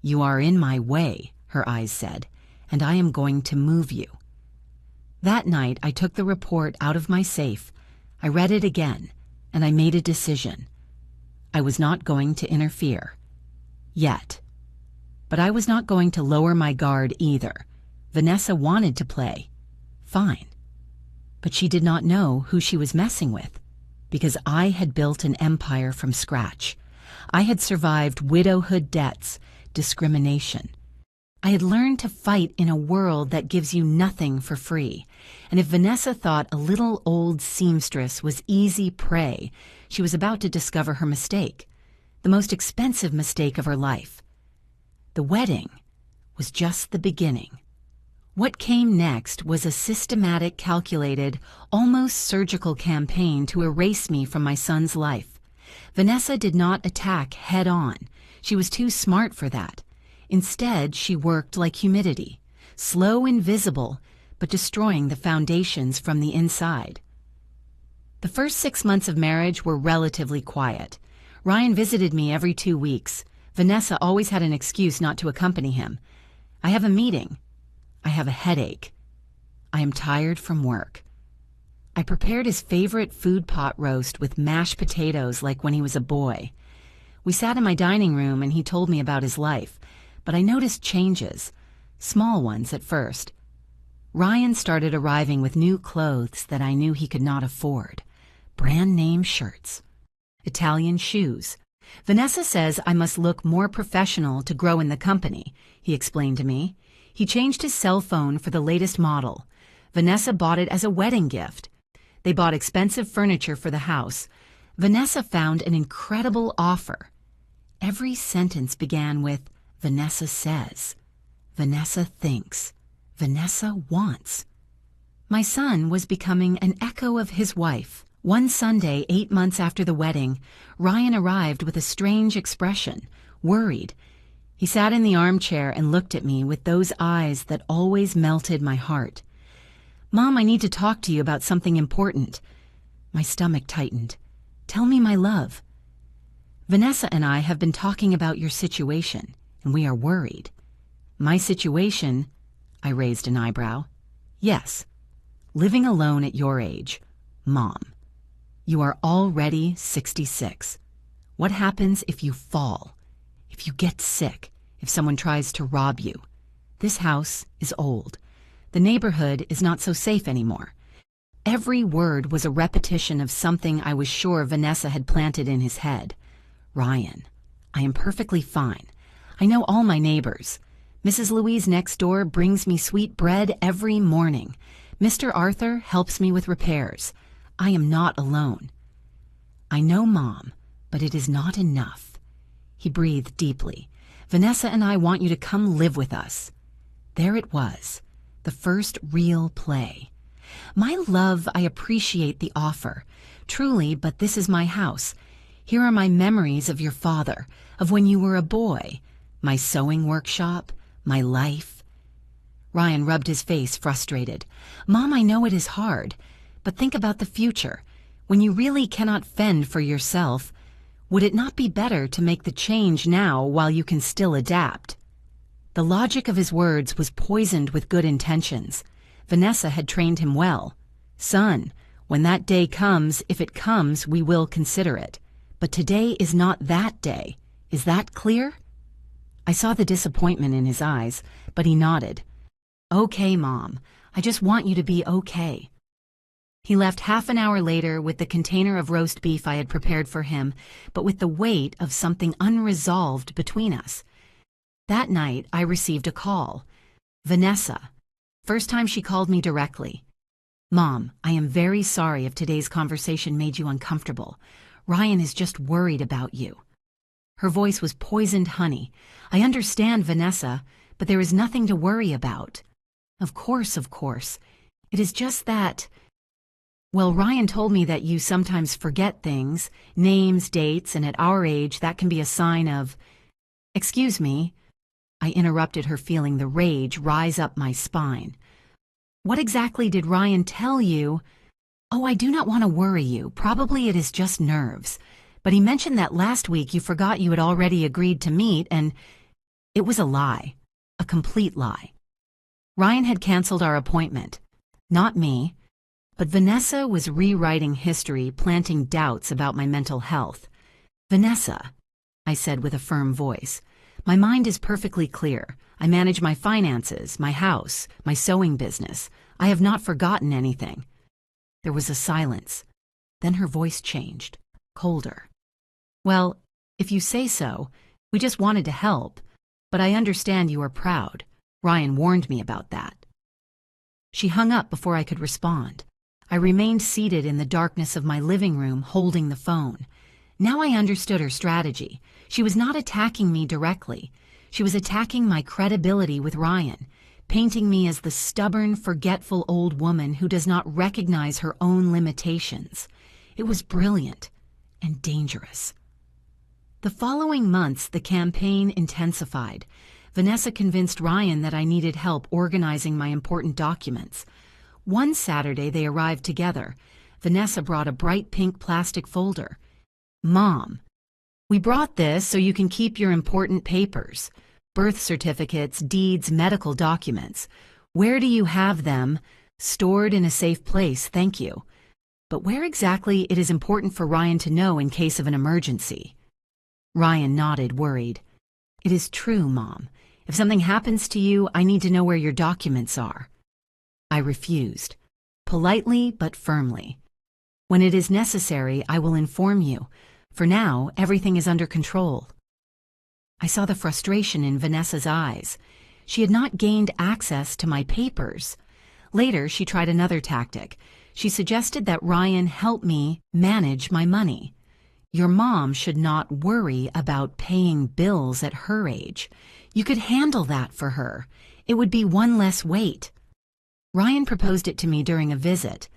"You are in my way," her eyes said, "and I am going to move you." That night, I took the report out of my safe. I read it again, and I made a decision. I was not going to interfere. Yet. But I was not going to lower my guard either. Vanessa wanted to play. Fine. But she did not know who she was messing with, because I had built an empire from scratch. I had survived widowhood debts, discrimination. I had learned to fight in a world that gives you nothing for free. And if Vanessa thought a little old seamstress was easy prey, she was about to discover her mistake, the most expensive mistake of her life. The wedding was just the beginning. What came next was a systematic, calculated, almost surgical campaign to erase me from my son's life. Vanessa did not attack head-on. She was too smart for that. Instead, she worked like humidity, slow and visible, but destroying the foundations from the inside. The first 6 months of marriage were relatively quiet. Ryan visited me every 2 weeks. Vanessa always had an excuse not to accompany him. "I have a meeting. I have a headache. I am tired from work." I prepared his favorite food pot roast with mashed potatoes like when he was a boy. We sat in my dining room and he told me about his life, but I noticed changes, small ones at first. Ryan started arriving with new clothes that I knew he could not afford. Brand name shirts, Italian shoes. "Vanessa says I must look more professional to grow in the company," he explained to me. He changed his cell phone for the latest model. Vanessa bought it as a wedding gift. They bought expensive furniture for the house. Vanessa found an incredible offer. Every sentence began with, "Vanessa says," "Vanessa thinks," "Vanessa wants." My son was becoming an echo of his wife. One Sunday, 8 months after the wedding, Ryan arrived with a strange expression, worried. He sat in the armchair and looked at me with those eyes that always melted my heart. "Mom, I need to talk to you about something important." My stomach tightened. "Tell me, my love." "Vanessa and I have been talking about your situation, and we are worried." "My situation?" I raised an eyebrow. "Yes. Living alone at your age. Mom. You are already 66. What happens if you fall? If you get sick? If someone tries to rob you? This house is old. The neighborhood is not so safe anymore." Every word was a repetition of something I was sure Vanessa had planted in his head. "Ryan, I am perfectly fine. I know all my neighbors. Mrs. Louise next door brings me sweet bread every morning. Mr. Arthur helps me with repairs. I am not alone." "I know, Mom, but it is not enough." He breathed deeply. "Vanessa and I want you to come live with us." There it was, the first real play. "My love, I appreciate the offer. Truly, but this is my house. Here are my memories of your father, of when you were a boy, my sewing workshop, my life." Ryan rubbed his face, frustrated. "Mom, I know it is hard, but think about the future. When you really cannot fend for yourself, would it not be better to make the change now while you can still adapt?" The logic of his words was poisoned with good intentions. Vanessa had trained him well. "Son, when that day comes, if it comes, we will consider it. But today is not that day. Is that clear?" I saw the disappointment in his eyes, but he nodded. "Okay, Mom. I just want you to be okay." He left half an hour later with the container of roast beef I had prepared for him, but with the weight of something unresolved between us. That night, I received a call. Vanessa. First time she called me directly. "Mom, I am very sorry if today's conversation made you uncomfortable. Ryan is just worried about you." Her voice was poisoned honey. "I understand, Vanessa, but there is nothing to worry about." Of course. It is just that... Well, Ryan told me that you sometimes forget things, names, dates, and at our age that can be a sign of... Excuse me. I interrupted her, feeling the rage rise up my spine. "What exactly did Ryan tell you?" "Oh, I do not want to worry you. Probably it is just nerves. But he mentioned that last week you forgot you had already agreed to meet, and it was a lie. A complete lie. Ryan had canceled our appointment. Not me. But Vanessa was rewriting history, planting doubts about my mental health. "Vanessa," I said with a firm voice, "my mind is perfectly clear. I manage my finances, my house, my sewing business. I have not forgotten anything." There was a silence. Then her voice changed, colder. "Well, if you say so, we just wanted to help. But I understand you are proud. Ryan warned me about that." She hung up before I could respond. I remained seated in the darkness of my living room, holding the phone. Now I understood her strategy. She was not attacking me directly. She was attacking my credibility with Ryan, painting me as the stubborn, forgetful old woman who does not recognize her own limitations. It was brilliant and dangerous. The following months, the campaign intensified. Vanessa convinced Ryan that I needed help organizing my important documents. One Saturday, they arrived together. Vanessa brought a bright pink plastic folder. "Mom, we brought this so you can keep your important papers. Birth certificates, deeds, medical documents. Where do you have them? Stored in a safe place, thank you. But where exactly it is important for Ryan to know in case of an emergency." Ryan nodded, worried. "It is true, Mom. If something happens to you, I need to know where your documents are." I refused, politely but firmly. "When it is necessary, I will inform you. For now, everything is under control." I saw the frustration in Vanessa's eyes. She had not gained access to my papers. Later, she tried another tactic. She suggested that Ryan help me manage my money. "Your mom should not worry about paying bills at her age. You could handle that for her. It would be one less weight." Ryan proposed it to me during a visit.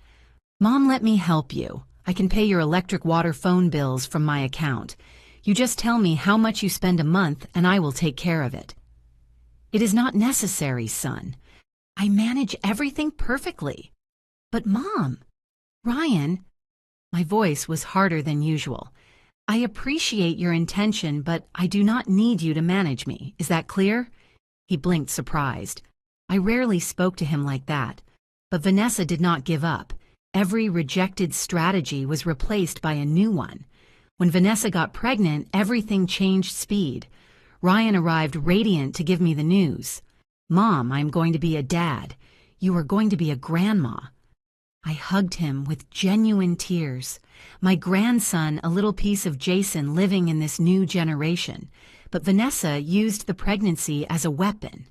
"Mom, let me help you. I can pay your electric, water, phone bills from my account. You just tell me how much you spend a month and I will take care of it." "It is not necessary, son. I manage everything perfectly." "But Mom..." "Ryan..." My voice was harder than usual. "I appreciate your intention, but I do not need you to manage me. Is that clear?" He blinked, surprised. I rarely spoke to him like that. But Vanessa did not give up. Every rejected strategy was replaced by a new one. When Vanessa got pregnant, everything changed speed. Ryan arrived radiant to give me the news. "Mom, I'm going to be a dad. You are going to be a grandma." I hugged him with genuine tears. My grandson, a little piece of Jason living in this new generation. But Vanessa used the pregnancy as a weapon.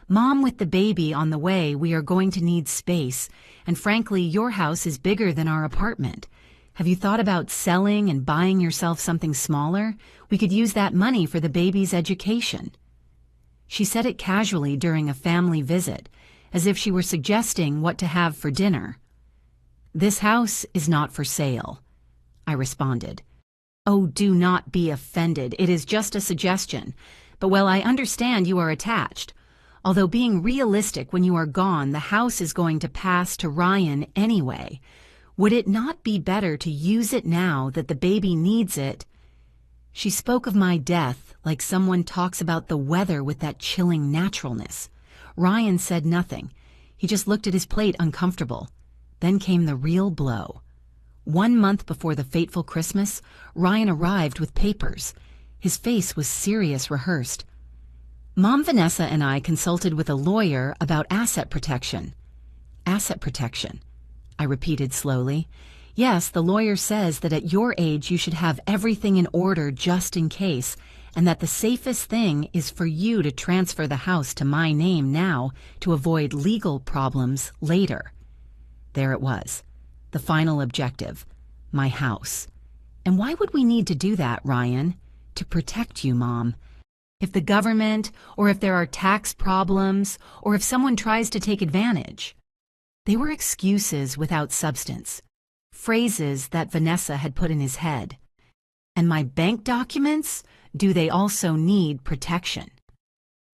"Mom, with the baby on the way, we are going to need space, and frankly, your house is bigger than our apartment. Have you thought about selling and buying yourself something smaller? We could use that money for the baby's education." She said it casually during a family visit, as if she were suggesting what to have for dinner. "This house is not for sale," I responded. "Oh, do not be offended. It is just a suggestion. But well, I understand you are attached. Although being realistic, when you are gone, the house is going to pass to Ryan anyway. Would it not be better to use it now that the baby needs it?" She spoke of my death like someone talks about the weather with that chilling naturalness. Ryan said nothing. He just looked at his plate uncomfortable. Then came the real blow. 1 month before the fateful Christmas, Ryan arrived with papers. His face was serious, rehearsed. Mom Vanessa and I consulted with a lawyer about asset protection. Asset protection, I repeated slowly. Yes, the lawyer says that at your age you should have everything in order just in case, and that the safest thing is for you to transfer the house to my name now to avoid legal problems later. There it was, the final objective, my house. And why would we need to do that, Ryan? To protect you, Mom. If the government, or if there are tax problems, or if someone tries to take advantage. They were excuses without substance, phrases that Vanessa had put in his head. And my bank documents, do they also need protection?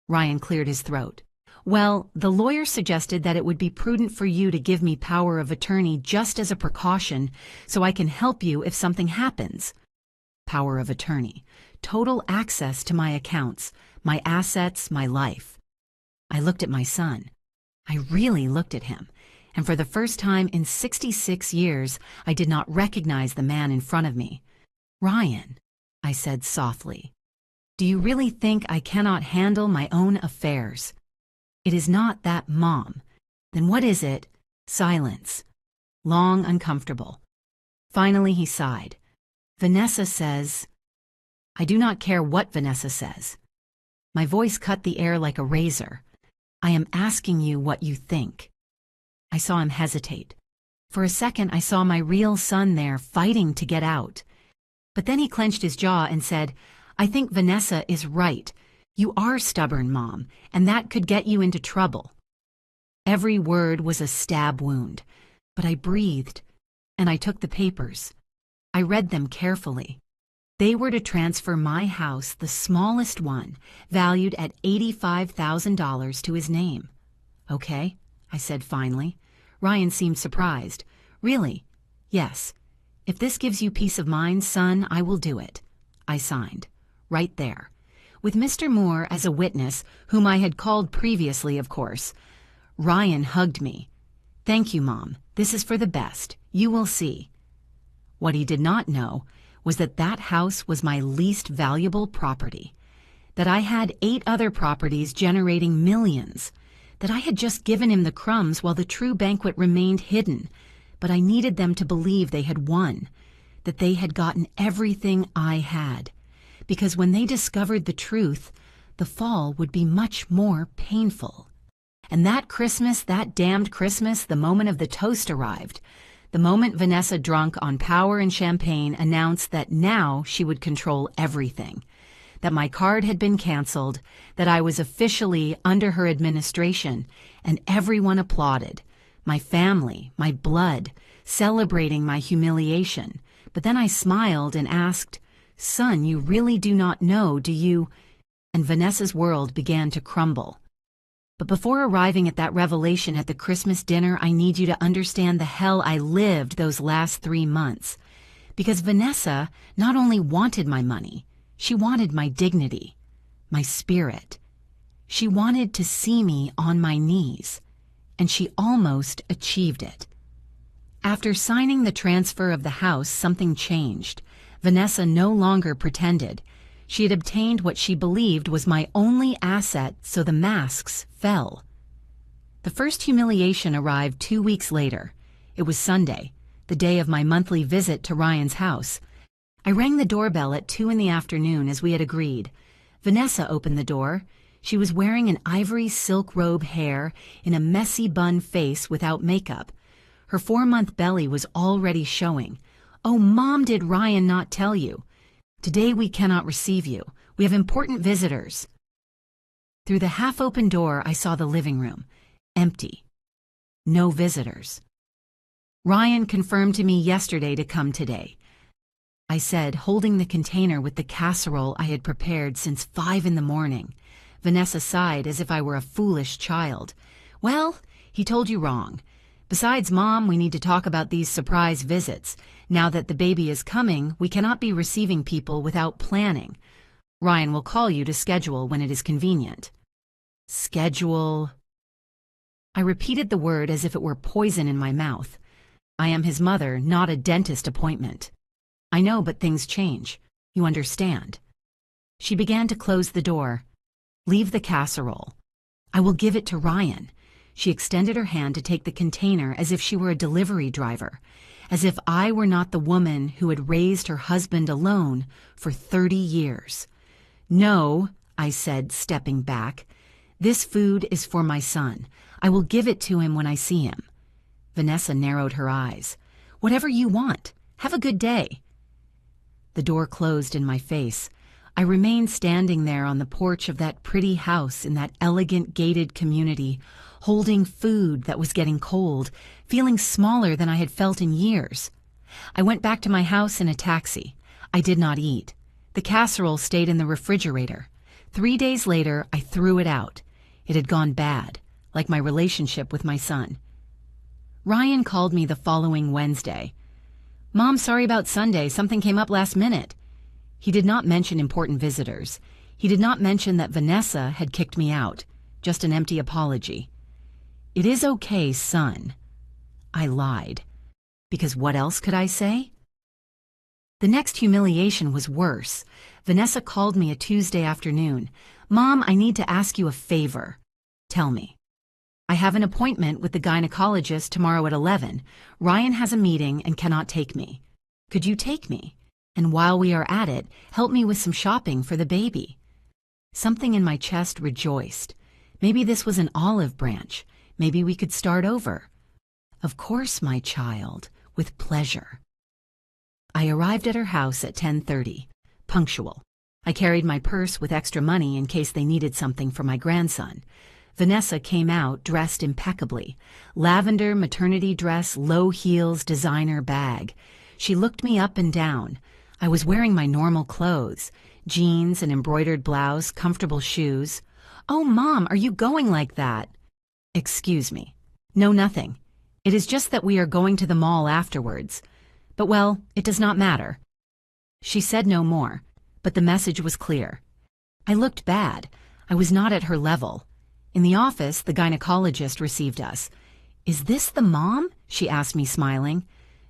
Ryan cleared his throat. Well, the lawyer suggested that it would be prudent for you to give me power of attorney just as a precaution so I can help you if something happens. Power of attorney. Total access to my accounts, my assets, my life. I looked at my son. I really looked at him. And for the first time in 66 years, I did not recognize the man in front of me. Ryan, I said softly, do you really think I cannot handle my own affairs? It is not that, Mom. Then what is it? Silence. Long, uncomfortable. Finally, he sighed. Vanessa says... I do not care what Vanessa says. My voice cut the air like a razor. I am asking you what you think. I saw him hesitate. For a second, I saw my real son there fighting to get out. But then he clenched his jaw and said, I think Vanessa is right. You are stubborn, Mom, and that could get you into trouble. Every word was a stab wound, but I breathed, and I took the papers. I read them carefully. They were to transfer my house, the smallest one, valued at $85,000 to his name. Okay, I said finally. Ryan seemed surprised. Really? Yes. If this gives you peace of mind, son, I will do it. I signed. Right there. With Mr. Moore as a witness, whom I had called previously, of course. Ryan hugged me. Thank you, Mom. This is for the best. You will see. What he did not know was that that house was my least valuable property, that I had 8 other properties generating millions, that I had just given him the crumbs while the true banquet remained hidden, but I needed them to believe they had won, that they had gotten everything I had, because when they discovered the truth, the fall would be much more painful. And that Christmas, that damned Christmas, the moment of the toast arrived. The moment Vanessa, drunk on power and champagne, announced that now she would control everything, that my card had been canceled, that I was officially under her administration, and everyone applauded. My family, my blood, celebrating my humiliation. But then I smiled and asked, Son, you really do not know, do you? And Vanessa's world began to crumble. But before arriving at that revelation at the Christmas dinner, I need you to understand the hell I lived those last 3 months. Because Vanessa not only wanted my money, she wanted my dignity, my spirit. She wanted to see me on my knees, and she almost achieved it. After signing the transfer of the house, something changed. Vanessa no longer pretended. She had obtained what she believed was my only asset, so the masks fell. The first humiliation arrived 2 weeks later. It was Sunday, the day of my monthly visit to Ryan's house. I rang the doorbell at 2 in the afternoon as we had agreed. Vanessa opened the door. She was wearing an ivory silk robe hair in a messy bun face without makeup. Her 4-month belly was already showing. Oh, Mom, did Ryan not tell you? Today we cannot receive you. We have important visitors. Through the half-open door, I saw the living room. Empty. No visitors. Ryan confirmed to me yesterday to come today. I said, holding the container with the casserole I had prepared since 5 in the morning. Vanessa sighed as if I were a foolish child. Well, he told you wrong. Besides, Mom, we need to talk about these surprise visits. Now that the baby is coming, we cannot be receiving people without planning. Ryan will call you to schedule when it is convenient. Schedule. I repeated the word as if it were poison in my mouth. I am his mother, not a dentist appointment. I know, but things change. You understand. She began to close the door. Leave the casserole. I will give it to Ryan. She extended her hand to take the container as if she were a delivery driver, as if I were not the woman who had raised her husband alone for 30 years. No, I said, stepping back. This food is for my son. I will give it to him when I see him. Vanessa narrowed her eyes. Whatever you want. Have a good day. The door closed in my face. I remained standing there on the porch of that pretty house in that elegant gated community, holding food that was getting cold, feeling smaller than I had felt in years. I went back to my house in a taxi. I did not eat. The casserole stayed in the refrigerator. 3 days later, I threw it out. It had gone bad, like my relationship with my son. Ryan called me the following Wednesday. Mom, sorry about Sunday. Something came up last minute. He did not mention important visitors. He did not mention that Vanessa had kicked me out. Just an empty apology. It is okay, son. I lied. Because what else could I say? The next humiliation was worse. Vanessa called me a Tuesday afternoon. Mom, I need to ask you a favor. Tell me. I have an appointment with the gynecologist tomorrow at 11. Ryan has a meeting and cannot take me. Could you take me? And while we are at it, help me with some shopping for the baby. Something in my chest rejoiced. Maybe this was an olive branch. Maybe we could start over. Of course, my child, with pleasure. I arrived at her house at 10:30, punctual. I carried my purse with extra money in case they needed something for my grandson. Vanessa came out dressed impeccably. Lavender maternity dress, low heels, designer bag. She looked me up and down. I was wearing my normal clothes, jeans, an embroidered blouse, comfortable shoes. Oh, Mom, are you going like that? Excuse me. No, nothing. It is just that we are going to the mall afterwards. But well, it does not matter. She said no more, but the message was clear. I looked bad. I was not at her level. In the office, the gynecologist received us. Is this the mom? She asked me, smiling.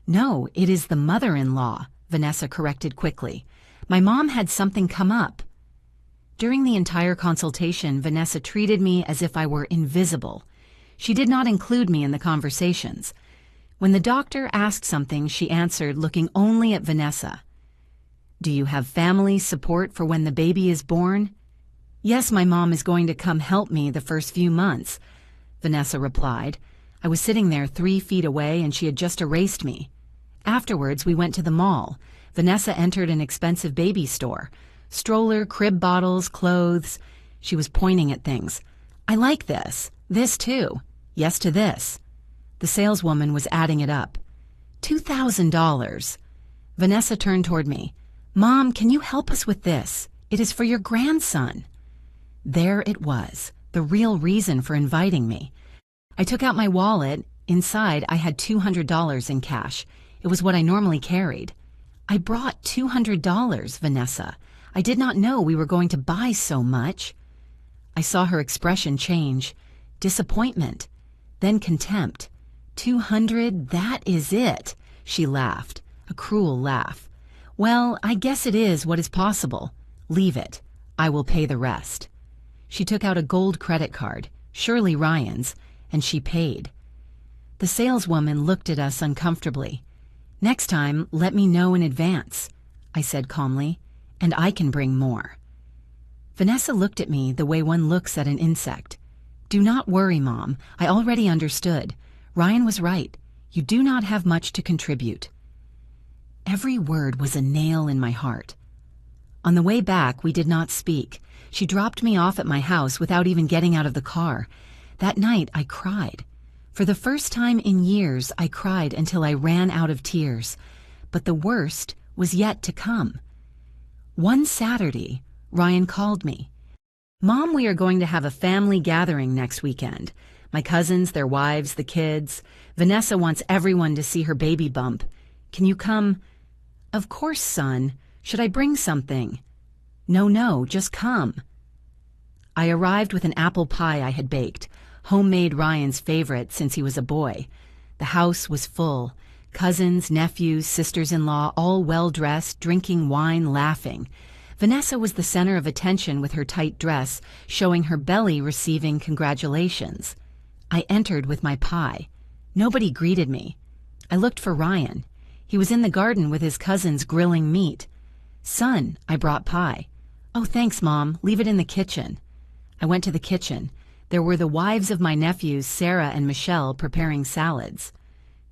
No, it is the mother-in-law, Vanessa corrected quickly. My mom had something come up. During the entire consultation, Vanessa treated me as if I were invisible. She did not include me in the conversations. When the doctor asked something, she answered, looking only at Vanessa. Do you have family support for when the baby is born? Yes, my mom is going to come help me the first few months, Vanessa replied. I was sitting there 3 feet away and she had just erased me. Afterwards, we went to the mall. Vanessa entered an expensive baby store. Stroller, crib bottles, clothes. She was pointing at things. I like this. This too. Yes to this. The saleswoman was adding it up. $2,000. Vanessa turned toward me. Mom, can you help us with this? It is for your grandson. There it was, the real reason for inviting me. I took out my wallet. Inside, I had $200 in cash. It was what I normally carried. I brought $200, Vanessa. I did not know we were going to buy so much. I saw her expression change. Disappointment, then contempt. 200, that is it, she laughed, a cruel laugh. Well, I guess it is what is possible. Leave it. I will pay the rest. She took out a gold credit card, surely Ryan's, and she paid. The saleswoman looked at us uncomfortably. Next time, let me know in advance, I said calmly, and I can bring more. Vanessa looked at me the way one looks at an insect. Do not worry, Mom. I already understood. Ryan was right. You do not have much to contribute. Every word was a nail in my heart. On the way back, we did not speak. She dropped me off at my house without even getting out of the car. That night, I cried. For the first time in years, I cried until I ran out of tears. But the worst was yet to come. One Saturday, Ryan called me. Mom, we are going to have a family gathering next weekend. My cousins, their wives, the kids. Vanessa wants everyone to see her baby bump. Can you come?" "Of course, son. Should I bring something?" No, just come." I arrived with an apple pie I had baked, homemade, Ryan's favorite since he was a boy. The house was full. Cousins, nephews, sisters-in-law, all well-dressed, drinking wine, laughing. Vanessa was the center of attention with her tight dress, showing her belly, receiving congratulations. I entered with my pie. Nobody greeted me. I looked for Ryan. He was in the garden with his cousins grilling meat. "Son, I brought pie." "Oh, thanks, Mom. Leave it in the kitchen." I went to the kitchen. There were the wives of my nephews, Sarah and Michelle, preparing salads.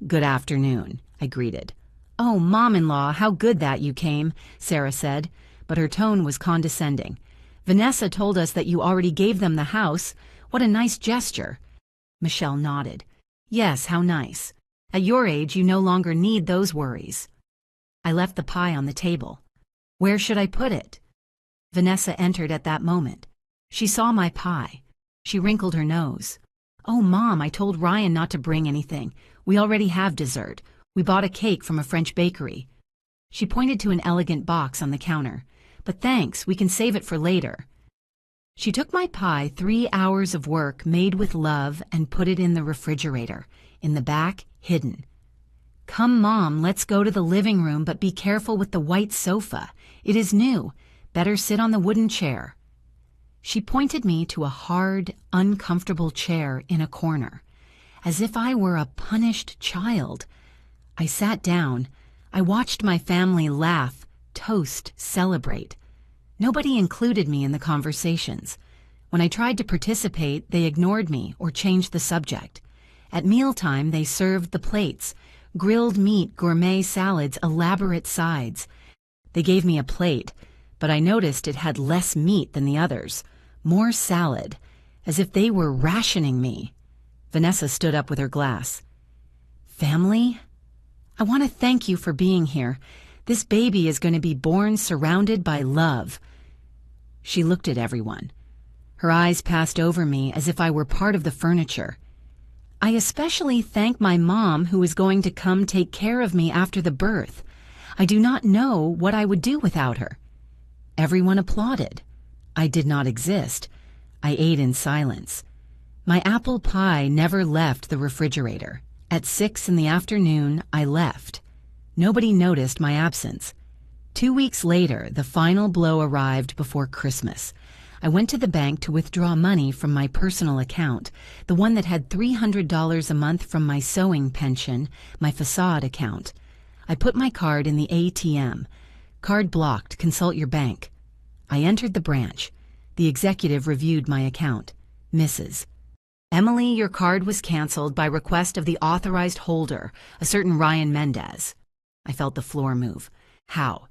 "Good afternoon," I greeted. "Oh, Mom-in-law, how good that you came," Sarah said, but her tone was condescending. "Vanessa told us that you already gave them the house. What a nice gesture." Michelle nodded. "Yes, how nice. At your age, you no longer need those worries." I left the pie on the table. "Where should I put it?" Vanessa entered at that moment. She saw my pie. She wrinkled her nose. "Oh, Mom, I told Ryan not to bring anything. We already have dessert. We bought a cake from a French bakery." She pointed to an elegant box on the counter. "But thanks, we can save it for later." She took my pie, 3 hours of work made with love, and put it in the refrigerator, in the back, hidden. "Come, Mom, let's go to the living room, but be careful with the white sofa. It is new. Better sit on the wooden chair." She pointed me to a hard, uncomfortable chair in a corner, as if I were a punished child. I sat down. I watched my family laugh, toast, celebrate. Nobody included me in the conversations. When I tried to participate, they ignored me or changed the subject. At mealtime, they served the plates: grilled meat, gourmet salads, elaborate sides. They gave me a plate, but I noticed it had less meat than the others, more salad, as if they were rationing me. Vanessa stood up with her glass. "Family, I want to thank you for being here. This baby is going to be born surrounded by love." She looked at everyone. Her eyes passed over me as if I were part of the furniture. "I especially thank my mom, who is going to come take care of me after the birth. I do not know what I would do without her." Everyone applauded. I did not exist. I ate in silence. My apple pie never left the refrigerator. At 6 in the afternoon, I left. Nobody noticed my absence. 2 weeks later, the final blow arrived before Christmas. I went to the bank to withdraw money from my personal account, the one that had $300 a month from my sewing pension, my facade account. I put my card in the ATM. "Card blocked. Consult your bank." I entered the branch. The executive reviewed my account. "Mrs. Emily, your card was canceled by request of the authorized holder, a certain Ryan Mendez." I felt the floor move. "How?"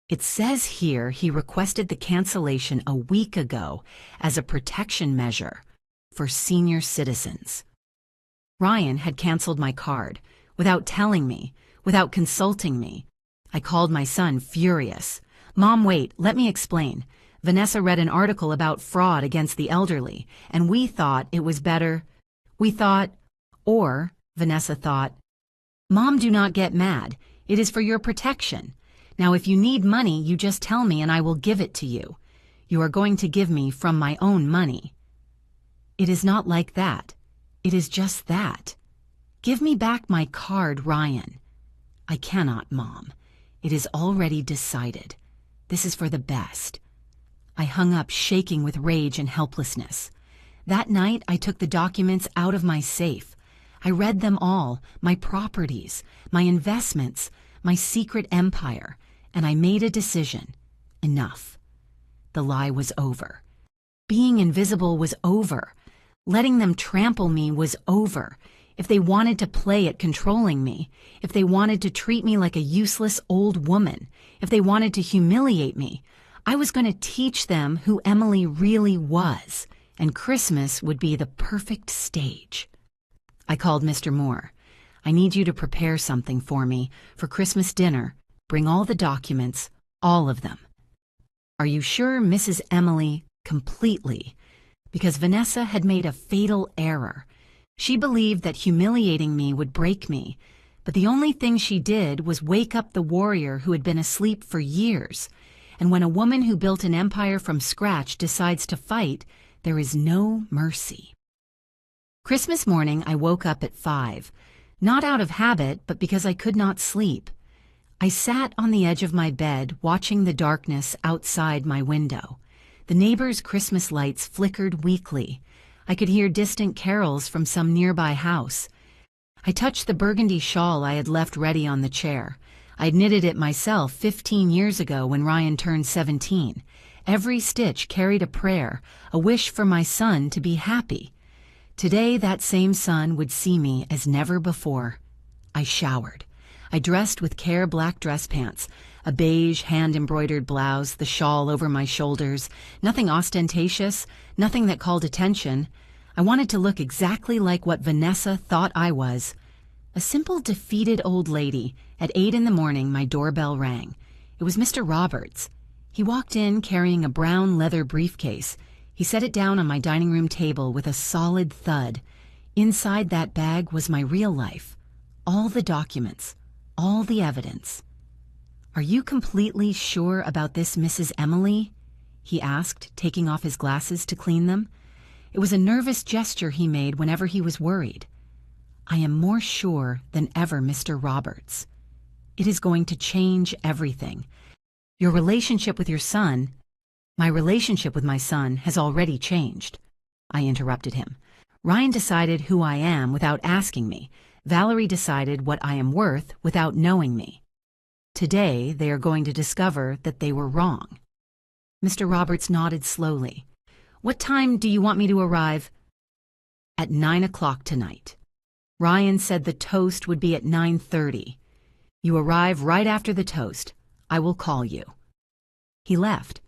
"It says here he requested the cancellation a week ago as a protection measure for senior citizens." Ryan had canceled my card without telling me, without consulting me. I called my son, furious. "Mom, wait, let me explain. Vanessa read an article about fraud against the elderly, and we thought it was better. Vanessa thought, Mom, do not get mad. It is for your protection. Now, if you need money, you just tell me and I will give it to you. You are going to give me from my own money." "It is not like that. It is just that. Give me back my card, Ryan." "I cannot, Mom. It is already decided. This is for the best." I hung up, shaking with rage and helplessness. That night, I took the documents out of my safe. I read them all, my properties, my investments, my secret empire, and I made a decision. Enough. The lie was over. Being invisible was over. Letting them trample me was over. If they wanted to play at controlling me, if they wanted to treat me like a useless old woman, if they wanted to humiliate me, I was going to teach them who Emily really was, and Christmas would be the perfect stage. I called Mr. Moore. "I need you to prepare something for me for Christmas dinner. Bring all the documents, all of them." "Are you sure, Mrs. Emily?" "Completely." Because Vanessa had made a fatal error. She believed that humiliating me would break me, But the only thing she did was wake up the warrior who had been asleep for years. And when a woman who built an empire from scratch decides to fight, there is no mercy. Christmas morning, I woke up at 5, not out of habit, but because I could not sleep. I sat on the edge of my bed, watching the darkness outside my window. The neighbors' Christmas lights flickered weakly. I could hear distant carols from some nearby house. I touched the burgundy shawl I had left ready on the chair. I'd knitted it myself 15 years ago when Ryan turned 17. Every stitch carried a prayer, a wish for my son to be happy. Today, that same son would see me as never before. I showered. I dressed with care black dress pants, a beige hand-embroidered blouse, the shawl over my shoulders, nothing ostentatious, nothing that called attention. I wanted to look exactly like what Vanessa thought I was. A simple, defeated old lady. At 8 in the morning, my doorbell rang. It was Mr. Roberts. He walked in carrying a brown leather briefcase. He set it down on my dining room table with a solid thud. Inside that bag was my real life. All the documents. All the evidence. "Are you completely sure about this, Mrs. Emily?" he asked, taking off his glasses to clean them. It was a nervous gesture he made whenever he was worried. "I am more sure than ever, Mr. Roberts. It is going to change everything. Your relationship with your son—" "My relationship with my son has already changed," I interrupted him. "Ryan decided who I am without asking me. Valerie decided what I am worth without knowing me. Today, they are going to discover that they were wrong." Mr. Roberts nodded slowly. "What time do you want me to arrive?" "At 9 o'clock tonight. Ryan said the toast would be at 9:30. You arrive right after the toast. I will call you." He left.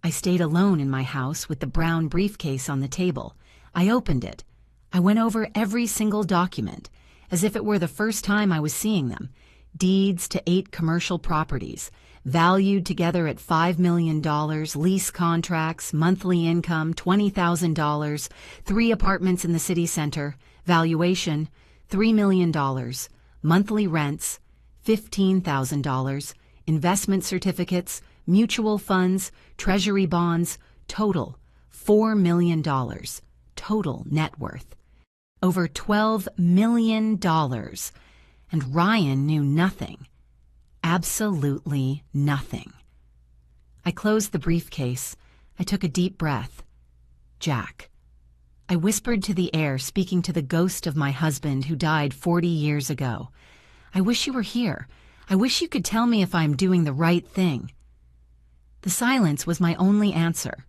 I stayed alone in my house with the brown briefcase on the table. I opened it. I went over every single document, as if it were the first time I was seeing them. Deeds to 8 commercial properties, valued together at $5 million, lease contracts, monthly income, $20,000, 3 apartments in the city center, valuation, $3 million, monthly rents, $15,000, investment certificates, mutual funds, treasury bonds, total, $4 million, total net worth. Over $12 million. And Ryan knew nothing. Absolutely nothing. I closed the briefcase. I took a deep breath. "Jack." I whispered to the air, speaking to the ghost of my husband who died 40 years ago. "I wish you were here. I wish you could tell me if I am doing the right thing." The silence was my only answer.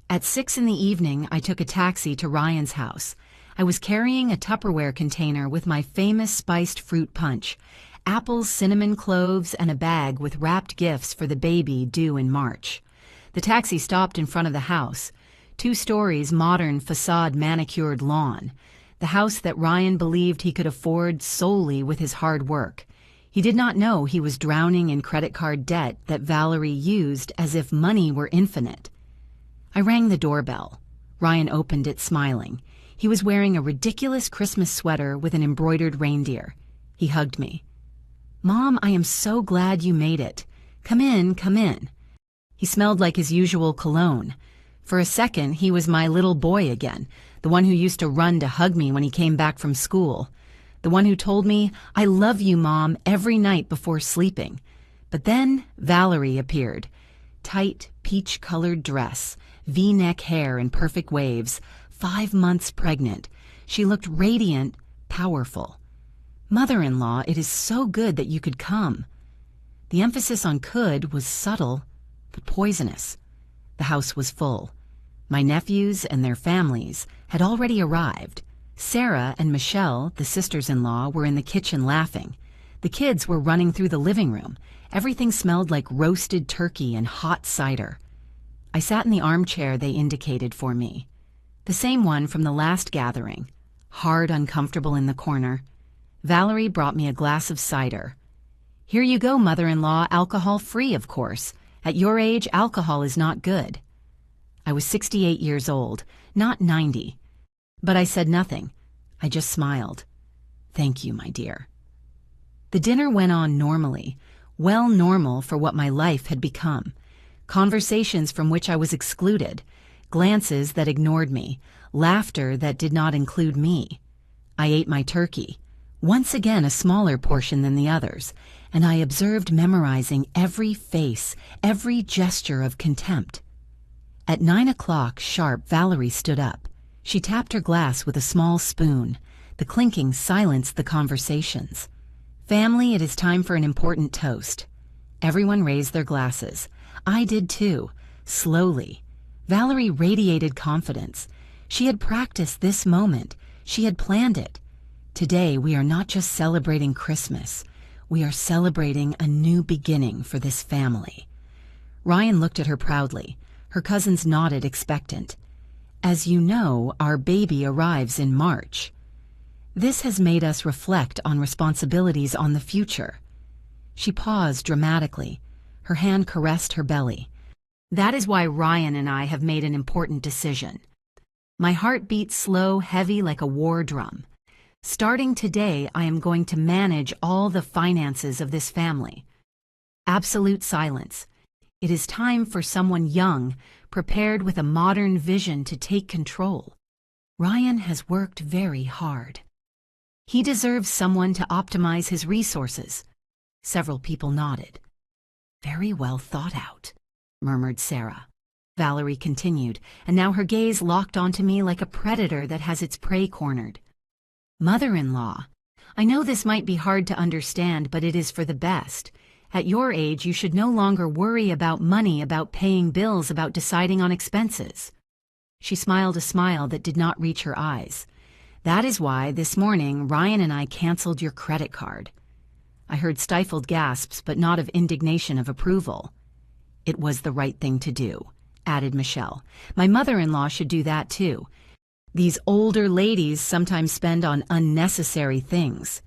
At 6 in the evening, I took a taxi to Ryan's house. I was carrying a Tupperware container with my famous spiced fruit punch, apples, cinnamon cloves, and a bag with wrapped gifts for the baby due in March. The taxi stopped in front of the house. 2 stories, modern facade manicured lawn. The house that Ryan believed he could afford solely with his hard work. He did not know he was drowning in credit card debt that Valerie used as if money were infinite. I rang the doorbell. Ryan opened it, smiling. He was wearing a ridiculous Christmas sweater with an embroidered reindeer. He hugged me. "Mom, I am so glad you made it. Come in, come in." He smelled like his usual cologne. For a second, he was my little boy again, the one who used to run to hug me when he came back from school. The one who told me, "I love you, Mom," every night before sleeping. But then Valerie appeared. Tight, peach-colored dress, V-neck hair in perfect waves, 5 months pregnant. She looked radiant, powerful. "Mother-in-law, it is so good that you could come." The emphasis on could was subtle, but poisonous. The house was full. My nephews and their families had already arrived. Sarah and Michelle, the sisters-in-law, were in the kitchen laughing. The kids were running through the living room. Everything smelled like roasted turkey and hot cider. I sat in the armchair they indicated for me. The same one from the last gathering, hard, uncomfortable in the corner. Valerie brought me a glass of cider. "Here you go, mother-in-law, alcohol-free, of course. At your age, alcohol is not good." I was 68 years old, not 90. But I said nothing. I just smiled. "Thank you, my dear." The dinner went on normally, well normal for what my life had become. Conversations from which I was excluded, glances that ignored me, laughter that did not include me. I ate my turkey, once again a smaller portion than the others, and I observed memorizing every face, every gesture of contempt. At 9 o'clock sharp, Valerie stood up. She tapped her glass with a small spoon. The clinking silenced the conversations. "Family, it is time for an important toast." Everyone raised their glasses. I did too, slowly. Valerie radiated confidence. She had practiced this moment. She had planned it. Today we are not just celebrating Christmas. We are celebrating a new beginning for this family. Ryan looked at her proudly. Her cousins nodded expectant. "As you know, our baby arrives in March. This has made us reflect on responsibilities on the future." She paused dramatically. Her hand caressed her belly. "That is why Ryan and I have made an important decision." My heart beat slow, heavy like a war drum. "Starting today, I am going to manage all the finances of this family." Absolute silence. It is time for someone young, prepared with a modern vision to take control. Ryan has worked very hard. He deserves someone to optimize his resources. Several people nodded. "Very well thought out," murmured Sarah. Valerie continued, and now her gaze locked onto me like a predator that has its prey cornered. "Mother-in-law, I know this might be hard to understand, but it is for the best. At your age, you should no longer worry about money, about paying bills, about deciding on expenses." She smiled a smile that did not reach her eyes. "That is why, this morning, Ryan and I canceled your credit card." I heard stifled gasps, but not of indignation, of approval. "It was the right thing to do," added Michelle. "My mother-in-law should do that too. These older ladies sometimes spend on unnecessary things."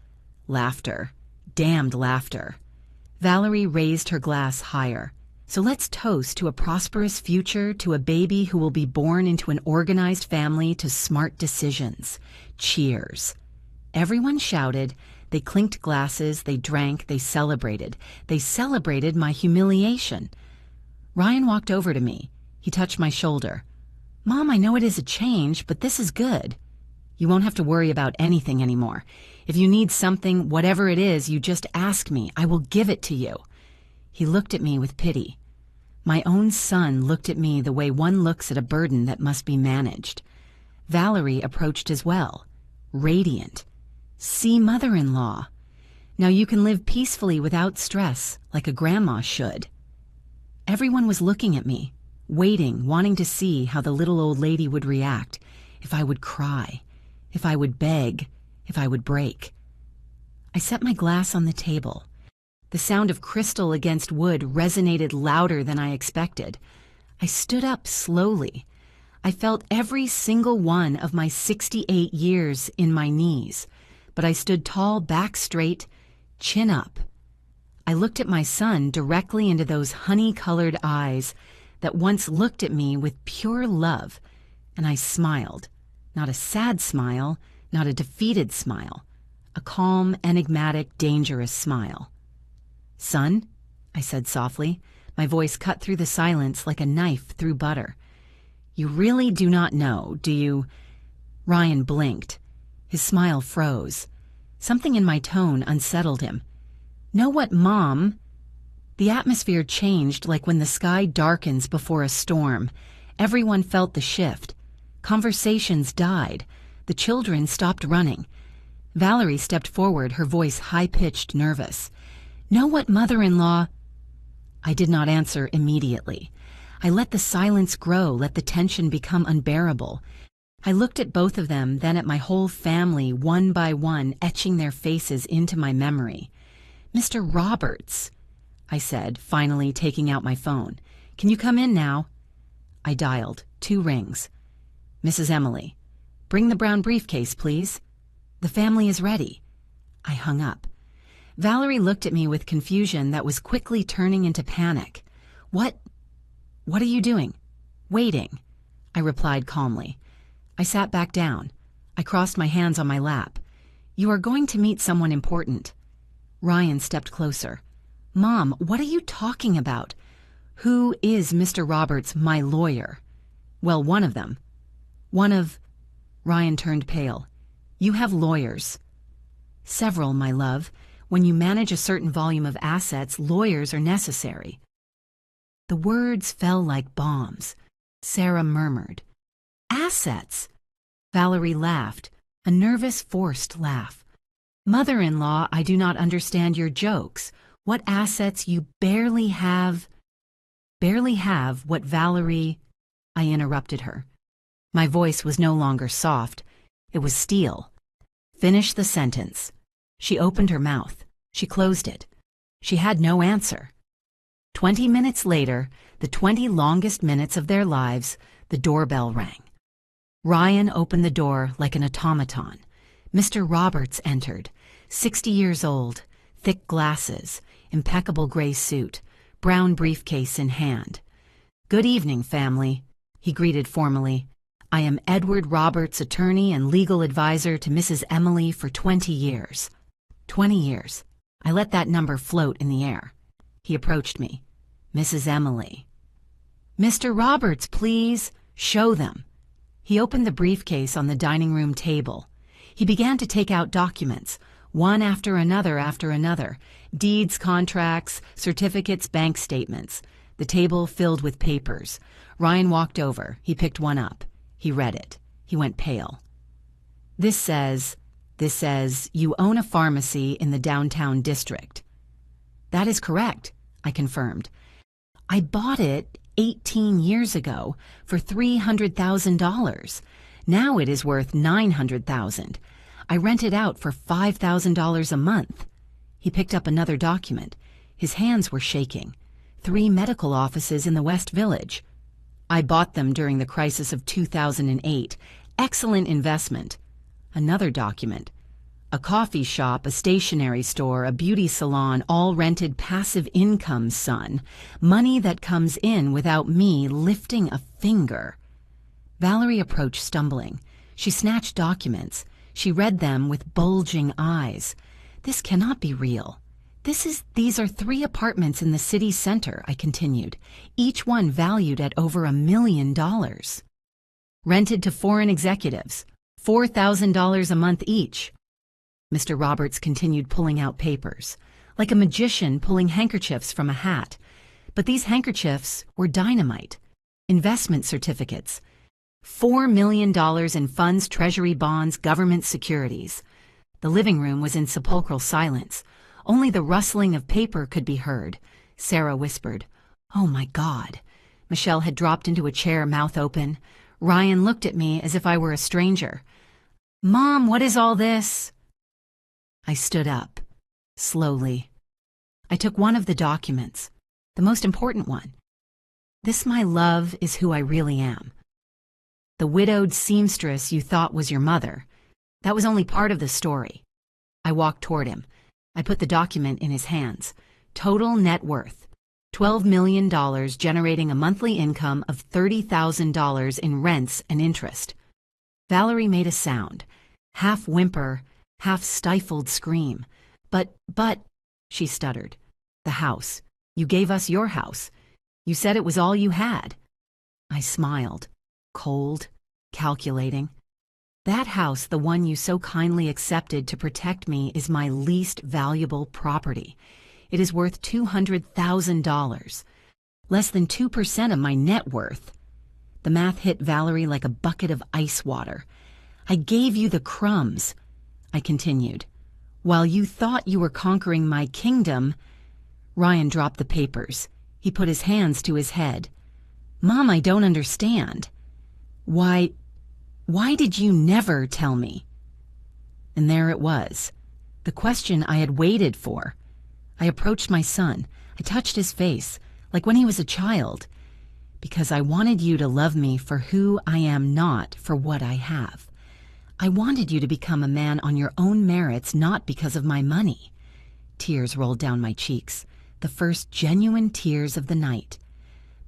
Laughter. Damned laughter. Valerie raised her glass higher. "So let's toast to a prosperous future, to a baby who will be born into an organized family, to smart decisions. Cheers." Everyone shouted. They clinked glasses, they drank, they celebrated. They celebrated my humiliation. Ryan walked over to me. He touched my shoulder. "Mom, I know it is a change, but this is good. You won't have to worry about anything anymore. If you need something, whatever it is, you just ask me. I will give it to you." He looked at me with pity. My own son looked at me the way one looks at a burden that must be managed. Valerie approached as well, radiant. "See, mother-in-law. Now you can live peacefully without stress, like a grandma should." Everyone was looking at me, waiting, wanting to see how the little old lady would react, if I would cry, if I would beg, if I would break. I set my glass on the table. The sound of crystal against wood resonated louder than I expected. I stood up slowly. I felt every single one of my 68 years in my knees, but I stood tall, back straight, chin up. I looked at my son directly into those honey-colored eyes that once looked at me with pure love, and I smiled. Not a sad smile, not a defeated smile. A calm, enigmatic, dangerous smile. "Son," I said softly, my voice cut through the silence like a knife through butter. "You really do not know, do you?" Ryan blinked. His smile froze. Something in my tone unsettled him. "Know what, Mom?" The atmosphere changed like when the sky darkens before a storm. Everyone felt the shift. Conversations died. The children stopped running. Valerie stepped forward, her voice high-pitched, nervous. "Know what, mother-in-law?" I did not answer immediately. I let the silence grow, let the tension become unbearable. I looked at both of them, then at my whole family, one by one, etching their faces into my memory. "Mr. Roberts," I said, finally taking out my phone. "Can you come in now?" I dialed. 2 rings. "Mrs. Emily. Bring the brown briefcase, please." "The family is ready." I hung up. Valerie looked at me with confusion that was quickly turning into panic. What are you doing?" "Waiting," I replied calmly. I sat back down. I crossed my hands on my lap. "You are going to meet someone important." Ryan stepped closer. Mom, what are you talking about? Who is Mr. Roberts, my lawyer? Well, one of them. One of... Ryan turned pale. You have lawyers. Several, my love. When you manage a certain volume of assets, lawyers are necessary. The words fell like bombs. Sarah murmured, Assets! Valerie laughed, a nervous, forced laugh. Mother-in-law, I do not understand your jokes. What assets you barely have... Barely have what Valerie... I interrupted her. My voice was no longer soft. It was steel. Finish the sentence. She opened her mouth. She closed it. She had no answer. 20 minutes later, the 20 longest minutes of their lives, the doorbell rang. Ryan opened the door like an automaton. Mr. Roberts entered, 60 years old, thick glasses, impeccable gray suit, brown briefcase in hand. Good evening, family, he greeted formally. I am Edward Roberts, attorney and legal advisor to Mrs. Emily for 20 years. 20 years. I let that number float in the air. He approached me. Mrs. Emily. Mr. Roberts, please. Show them. He opened the briefcase on the dining room table. He began to take out documents, one after another, deeds, contracts, certificates, bank statements. The table filled with papers. Ryan walked over. He picked one up. He read it. He went pale. This says, you own a pharmacy in the downtown district. That is correct, I confirmed. I bought it 18 years ago for $300,000. Now it is worth $900,000. I rent it out for $5,000 a month. He picked up another document. His hands were shaking. 3 medical offices in the West Village. I bought them during the crisis of 2008. Excellent investment. Another document. A coffee shop, a stationery store, a beauty salon, all rented passive income, son. Money that comes in without me lifting a finger. Valerie approached stumbling. She snatched documents. She read them with bulging eyes. This cannot be real. These are 3 apartments in the city center, I continued, each one valued at over $1 million. Rented to foreign executives, $4,000 a month each. Mr. Roberts continued pulling out papers, like a magician pulling handkerchiefs from a hat. But these handkerchiefs were dynamite, investment certificates, $4 million in funds, treasury bonds, government securities. The living room was in sepulchral silence. Only the rustling of paper could be heard. Sarah whispered, Oh my God. Michelle had dropped into a chair, mouth open. Ryan looked at me as if I were a stranger. Mom, what is all this? I stood up, slowly. I took one of the documents, the most important one. This, my love, is who I really am. The widowed seamstress you thought was your mother. That was only part of the story. I walked toward him. I put the document in his hands. Total net worth, $12 million, generating a monthly income of $30,000 in rents and interest. Valerie made a sound, half whimper, half stifled scream. But, she stuttered. The house. You gave us your house. You said it was all you had. I smiled, cold, calculating. That house, the one you so kindly accepted to protect me, is my least valuable property. It is worth $200,000. Less than 2% of my net worth. The math hit Valerie like a bucket of ice water. I gave you the crumbs, I continued. While you thought you were conquering my kingdom... Ryan dropped the papers. He put his hands to his head. Mom, I don't understand. Why did you never tell me? And there it was, the question I had waited for. I approached my son. I touched his face, like when he was a child, because I wanted you to love me for who I am, not for what I have. I wanted you to become a man on your own merits, not because of my money. Tears rolled down my cheeks, the first genuine tears of the night.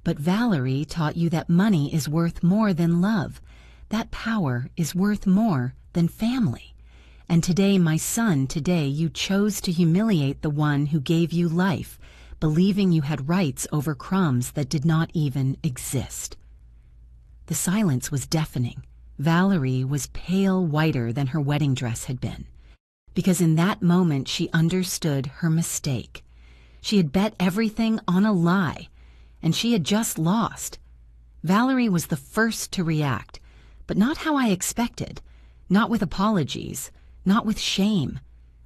But Valerie taught you that money is worth more than love. That power is worth more than family. And today, my son, today you chose to humiliate the one who gave you life, believing you had rights over crumbs that did not even exist. The silence was deafening. Valerie was pale whiter than her wedding dress had been, because in that moment she understood her mistake. She had bet everything on a lie, and she had just lost. Valerie was the first to react, but not how I expected, not with apologies, not with shame,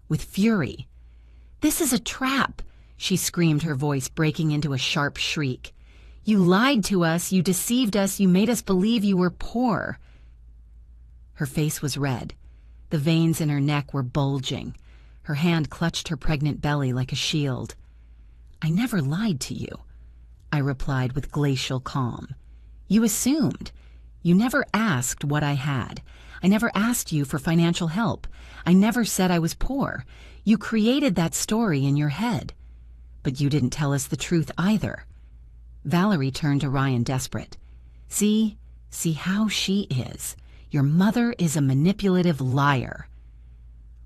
with fury. "This is a trap," she screamed, her voice breaking into a sharp shriek. "You lied to us, you deceived us, you made us believe you were poor." Her face was red. The veins in her neck were bulging. Her hand clutched her pregnant belly like a shield. "I never lied to you," I replied with glacial calm. "You assumed. You never asked what I had. I never asked you for financial help. I never said I was poor. You created that story in your head. But you didn't tell us the truth either." Valerie turned to Ryan, desperate. See how she is. Your mother is a manipulative liar."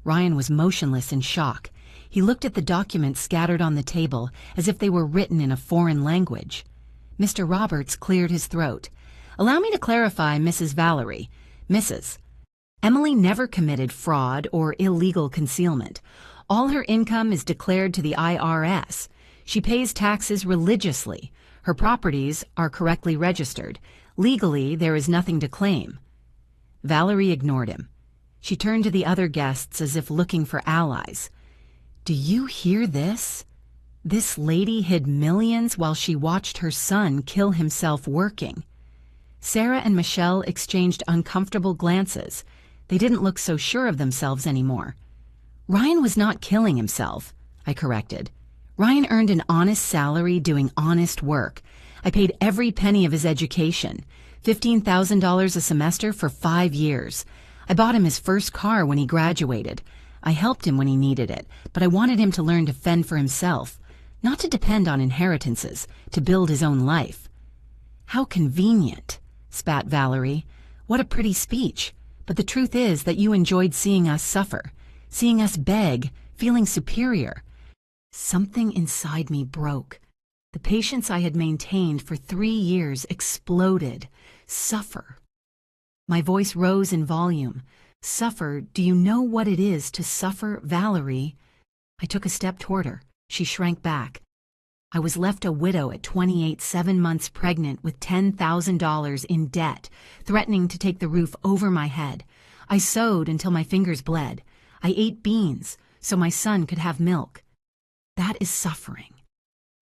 Ryan was motionless in shock. He looked at the documents scattered on the table as if they were written in a foreign language. Mr. Roberts cleared his throat. "Allow me to clarify, Mrs. Valerie. Mrs. Emily never committed fraud or illegal concealment. All her income is declared to the IRS. She pays taxes religiously. Her properties are correctly registered. Legally, there is nothing to claim." Valerie ignored him. She turned to the other guests as if looking for allies. "Do you hear this? This lady hid millions while she watched her son kill himself working." Sarah and Michelle exchanged uncomfortable glances. They didn't look so sure of themselves anymore. "Ryan was not killing himself," I corrected. "Ryan earned an honest salary doing honest work. I paid every penny of his education, $15,000 a semester for 5 years. I bought him his first car when he graduated. I helped him when he needed it, but I wanted him to learn to fend for himself, not to depend on inheritances, to build his own life." "How convenient," spat Valerie. "What a pretty speech. But the truth is that you enjoyed seeing us suffer, seeing us beg, feeling superior." Something inside me broke. The patience I had maintained for 3 years exploded. Suffer. My voice rose in volume. "Suffer, do you know what it is to suffer, Valerie?" I took a step toward her. She shrank back. "I was left a widow at 28, 7 months pregnant with $10,000 in debt, threatening to take the roof over my head. I sewed until my fingers bled. I ate beans so my son could have milk. That is suffering."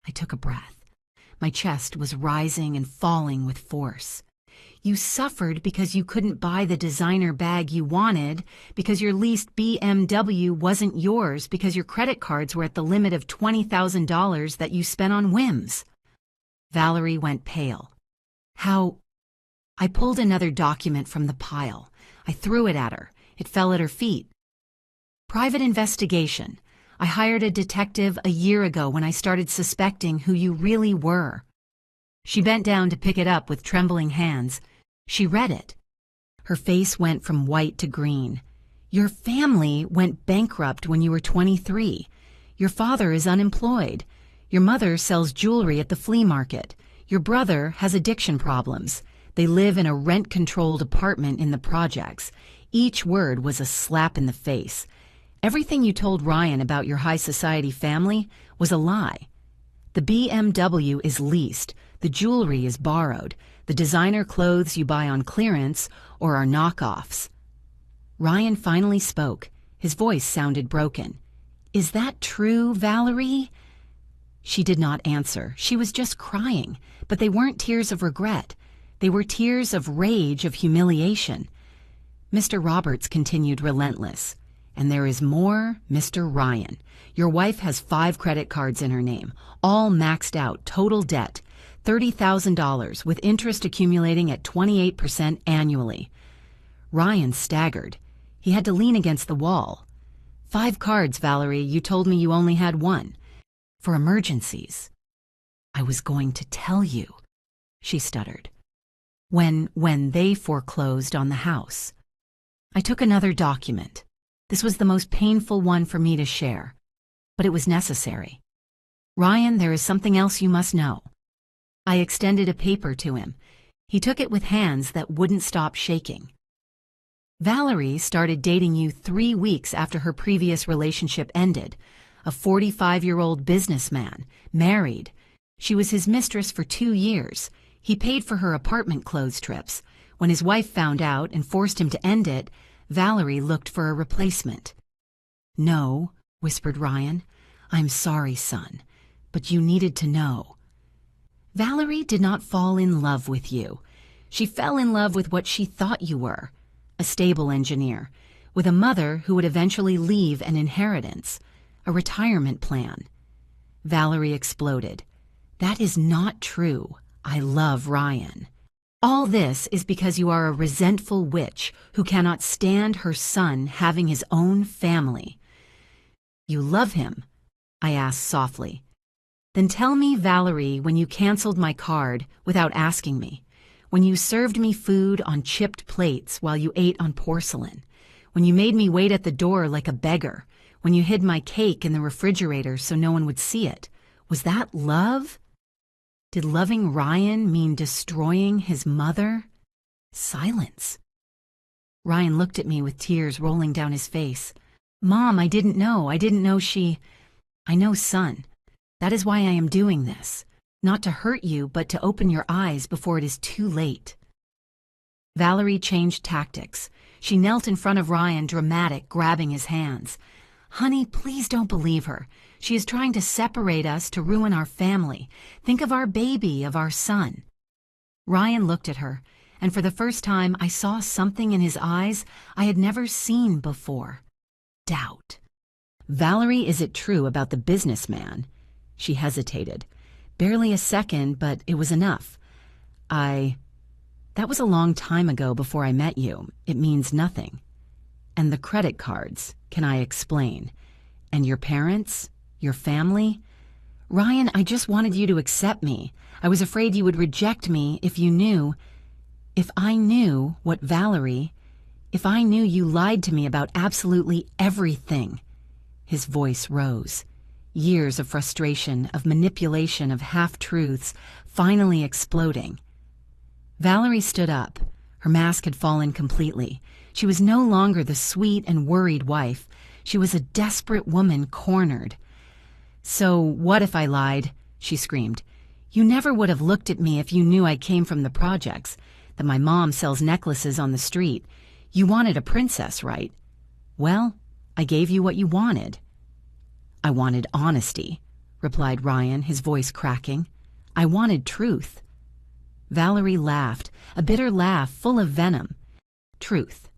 I took a breath. My chest was rising and falling with force. "You suffered because you couldn't buy the designer bag you wanted, because your leased BMW wasn't yours, because your credit cards were at the limit of $20,000 that you spent on whims." Valerie went pale. "How?" I pulled another document from the pile. I threw it at her. It fell at her feet. "Private investigation. I hired a detective a year ago when I started suspecting who you really were." She bent down to pick it up with trembling hands. She read it. Her face went from white to green. "Your family went bankrupt when you were 23. Your father is unemployed. Your mother sells jewelry at the flea market. Your brother has addiction problems. They live in a rent-controlled apartment in the projects." Each word was a slap in the face. Everything you told Ryan about your high society family was a lie. The BMW is leased. The jewelry is borrowed. The designer clothes you buy on clearance or are knockoffs. Ryan finally spoke. His voice sounded broken. "Is that true, Valerie?" She did not answer. She was just crying, but they weren't tears of regret. They were tears of rage, of humiliation. Mr. Roberts continued, relentless. "And there is more, Mr. Ryan. Your wife has 5 credit cards in her name, all maxed out, total debt, $30,000, with interest accumulating at 28% annually." Ryan staggered. He had to lean against the wall. "5 cards, Valerie. You told me you only had 1. For emergencies." "I was going to tell you," she stuttered. When they foreclosed on the house." I took another document. This was the most painful one for me to share, but it was necessary. Ryan, there is something else you must know. I extended a paper to him. He took it with hands that wouldn't stop shaking. Valerie started dating you 3 weeks after her previous relationship ended. A 45-year-old businessman, married. She was his mistress for 2 years. He paid for her apartment clothes trips. When his wife found out and forced him to end it, Valerie looked for a replacement. No, whispered Ryan. I'm sorry, son, but you needed to know. Valerie did not fall in love with you. She fell in love with what she thought you were, a stable engineer, with a mother who would eventually leave an inheritance, a retirement plan. Valerie exploded. That is not true. I love Ryan. All this is because you are a resentful witch who cannot stand her son having his own family. You love him? I asked softly. Then tell me, Valerie, when you canceled my card without asking me, when you served me food on chipped plates while you ate on porcelain, when you made me wait at the door like a beggar, when you hid my cake in the refrigerator so no one would see it, was that love? Did loving Ryan mean destroying his mother? Silence. Ryan looked at me with tears rolling down his face. Mom, I didn't know she... I know, son. That is why I am doing this. Not to hurt you, but to open your eyes before it is too late. Valerie changed tactics. She knelt in front of Ryan, dramatic, grabbing his hands. Honey, please don't believe her. She is trying to separate us to ruin our family. Think of our baby, of our son. Ryan looked at her, and for the first time I saw something in his eyes I had never seen before. Doubt. Valerie, is it true about the businessman? She hesitated. Barely a second, but it was enough. That was a long time ago before I met you. It means nothing. And the credit cards, can I explain? And your parents? Your family? Ryan, I just wanted you to accept me. I was afraid you would reject me if you knew. If I knew what Valerie... If I knew you lied to me about absolutely everything. His voice rose. Years of frustration, of manipulation, of half-truths, finally exploding. Valerie stood up. Her mask had fallen completely. She was no longer the sweet and worried wife. She was a desperate woman cornered. So what if I lied? She screamed. You never would have looked at me if you knew I came from the projects, that my mom sells necklaces on the street. You wanted a princess, right? Well, I gave you what you wanted. I wanted honesty, replied Ryan, his voice cracking. I wanted truth. Valerie laughed, a bitter laugh full of venom. Truth.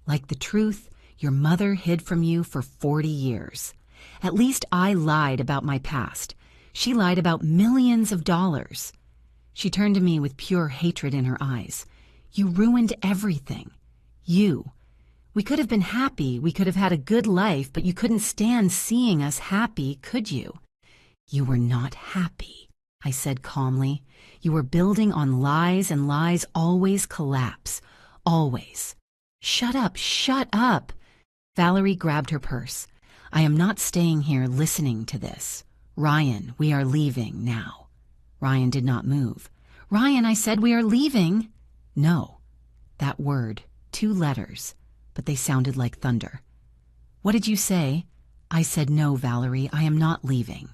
Like the truth your mother hid from you for 40 years. At least I lied about my past. She lied about millions of dollars. She turned to me with pure hatred in her eyes. You ruined everything. You. We could have been happy, we could have had a good life, but you couldn't stand seeing us happy, could you? You were not happy, I said calmly. You were building on lies, and lies always collapse. Always. Shut up, shut up! Valerie grabbed her purse. I am not staying here listening to this. Ryan, we are leaving now. Ryan did not move. Ryan, I said we are leaving. No. That word, 2 letters, but they sounded like thunder. What did you say? I said no, Valerie, I am not leaving.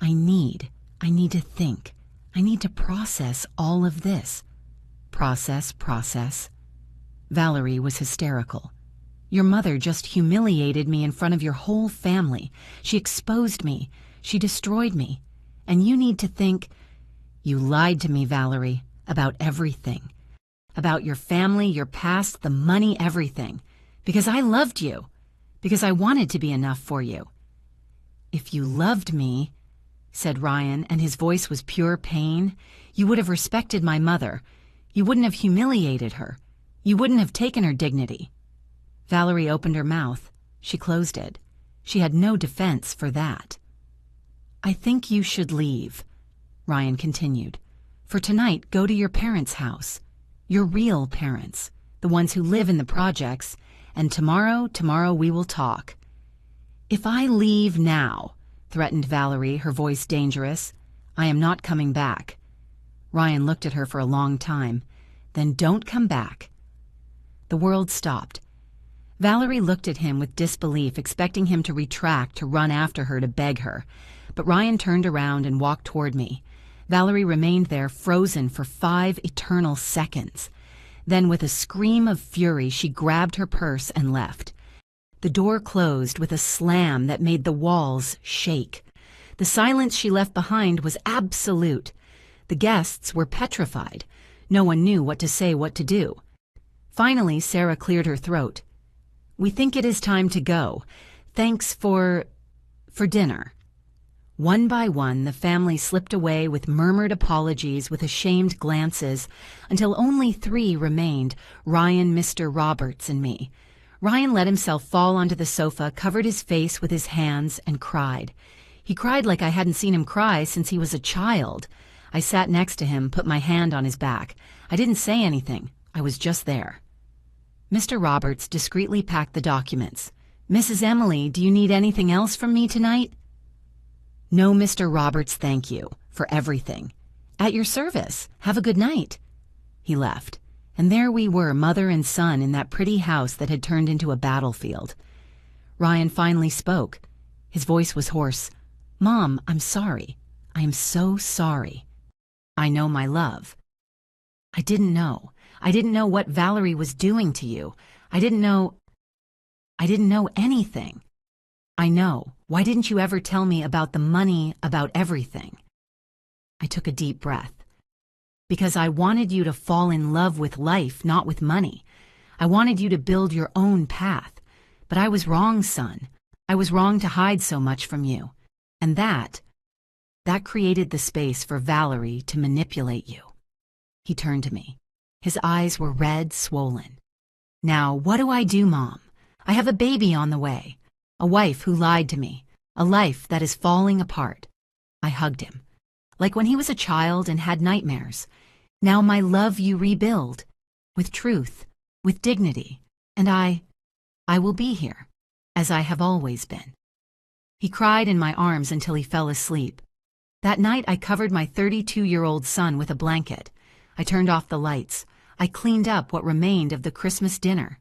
I need to think. I need to process all of this. Process. Valerie was hysterical. Your mother just humiliated me in front of your whole family. She exposed me. She destroyed me. And you need to think... You lied to me, Valerie, about everything. About your family, your past, the money, everything. Because I loved you. Because I wanted to be enough for you. If you loved me, said Ryan, and his voice was pure pain, you would have respected my mother. You wouldn't have humiliated her. You wouldn't have taken her dignity. Valerie opened her mouth. She closed it. She had no defense for that. I think you should leave, Ryan continued. For tonight, go to your parents' house. Your real parents, the ones who live in the projects, and tomorrow we will talk." "If I leave now," threatened Valerie, her voice dangerous, "I am not coming back." Ryan looked at her for a long time. "Then don't come back." The world stopped. Valerie looked at him with disbelief, expecting him to retract, to run after her, to beg her. But Ryan turned around and walked toward me. Valerie remained there, frozen for 5 eternal seconds. Then, with a scream of fury, she grabbed her purse and left. The door closed with a slam that made the walls shake. The silence she left behind was absolute. The guests were petrified. No one knew what to say, what to do. Finally, Sarah cleared her throat. "We think it is time to go. Thanks for dinner." One by one, the family slipped away with murmured apologies, with ashamed glances, until only 3 remained, Ryan, Mr. Roberts, and me. Ryan let himself fall onto the sofa, covered his face with his hands, and cried. He cried like I hadn't seen him cry since he was a child. I sat next to him, put my hand on his back. I didn't say anything. I was just there. Mr. Roberts discreetly packed the documents. "Mrs. Emily, do you need anything else from me tonight?" "No, Mr. Roberts, thank you. For everything. At your service. Have a good night." He left. And there we were, mother and son, in that pretty house that had turned into a battlefield. Ryan finally spoke. His voice was hoarse. "Mom, I'm sorry. I am so sorry. I know, my love. I didn't know. I didn't know what Valerie was doing to you. I didn't know anything. I know. Why didn't you ever tell me about the money, about everything?" I took a deep breath. "Because I wanted you to fall in love with life, not with money. I wanted you to build your own path. But I was wrong, son. I was wrong to hide so much from you. And that created the space for Valerie to manipulate you." He turned to me. His eyes were red, swollen. "Now, what do I do, Mom? I have a baby on the way. A wife who lied to me. A life that is falling apart." I hugged him. Like when he was a child and had nightmares. "Now, my love, you rebuild. With truth, with dignity. And I will be here, as I have always been." He cried in my arms until he fell asleep. That night I covered my 32-year-old son with a blanket. I turned off the lights. I cleaned up what remained of the Christmas dinner.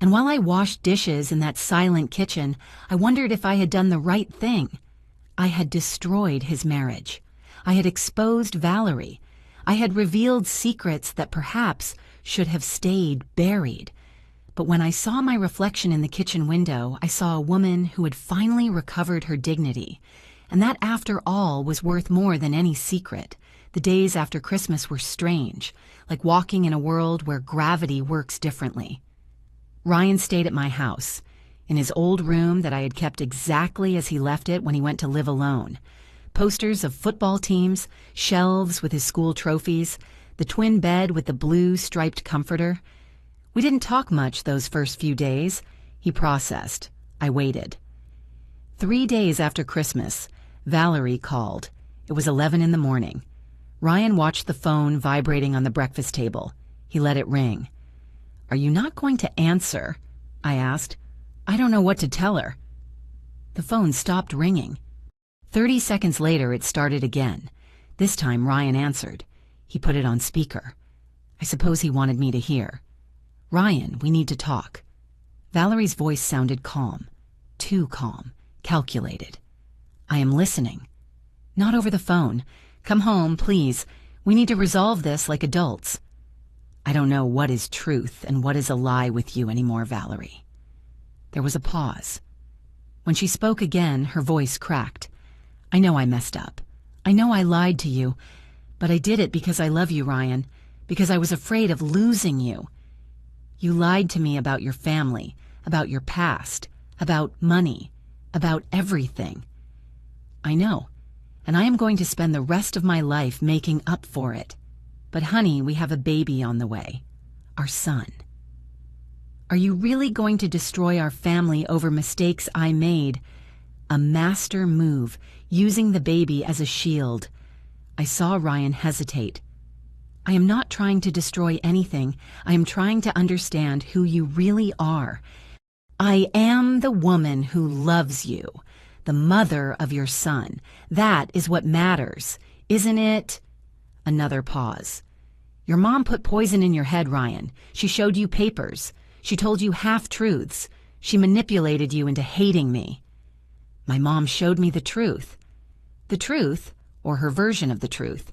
And while I washed dishes in that silent kitchen, I wondered if I had done the right thing. I had destroyed his marriage. I had exposed Valerie. I had revealed secrets that perhaps should have stayed buried. But when I saw my reflection in the kitchen window, I saw a woman who had finally recovered her dignity. And that, after all, was worth more than any secret. The days after Christmas were strange, like walking in a world where gravity works differently. Ryan stayed at my house, in his old room that I had kept exactly as he left it when he went to live alone. Posters of football teams, shelves with his school trophies, the twin bed with the blue striped comforter. We didn't talk much those first few days. He processed. I waited. 3 days after Christmas, Valerie called. It was 11 in the morning. Ryan watched the phone vibrating on the breakfast table. He let it ring. "Are you not going to answer?" I asked. "I don't know what to tell her." The phone stopped ringing. 30 seconds later, it started again. This time, Ryan answered. He put it on speaker. I suppose he wanted me to hear. "Ryan, we need to talk." Valerie's voice sounded calm. Too calm. Calculated. "I am listening." "Not over the phone. Come home, please. We need to resolve this like adults." "I don't know what is truth and what is a lie with you anymore, Valerie." There was a pause. When she spoke again, her voice cracked. "I know I messed up. I know I lied to you. But I did it because I love you, Ryan. Because I was afraid of losing you. You lied to me about your family, about your past, about money, about everything. I know. And I am going to spend the rest of my life making up for it. But honey, we have a baby on the way. Our son. Are you really going to destroy our family over mistakes I made? A master move, using the baby as a shield. I saw Ryan hesitate. I am not trying to destroy anything. I am trying to understand who you really are. I am the woman who loves you, the mother of your son. That is what matters, isn't it? Another pause. Your mom put poison in your head, Ryan. She showed you papers. She told you half-truths. She manipulated you into hating me. My mom showed me the truth. The truth, or her version of the truth.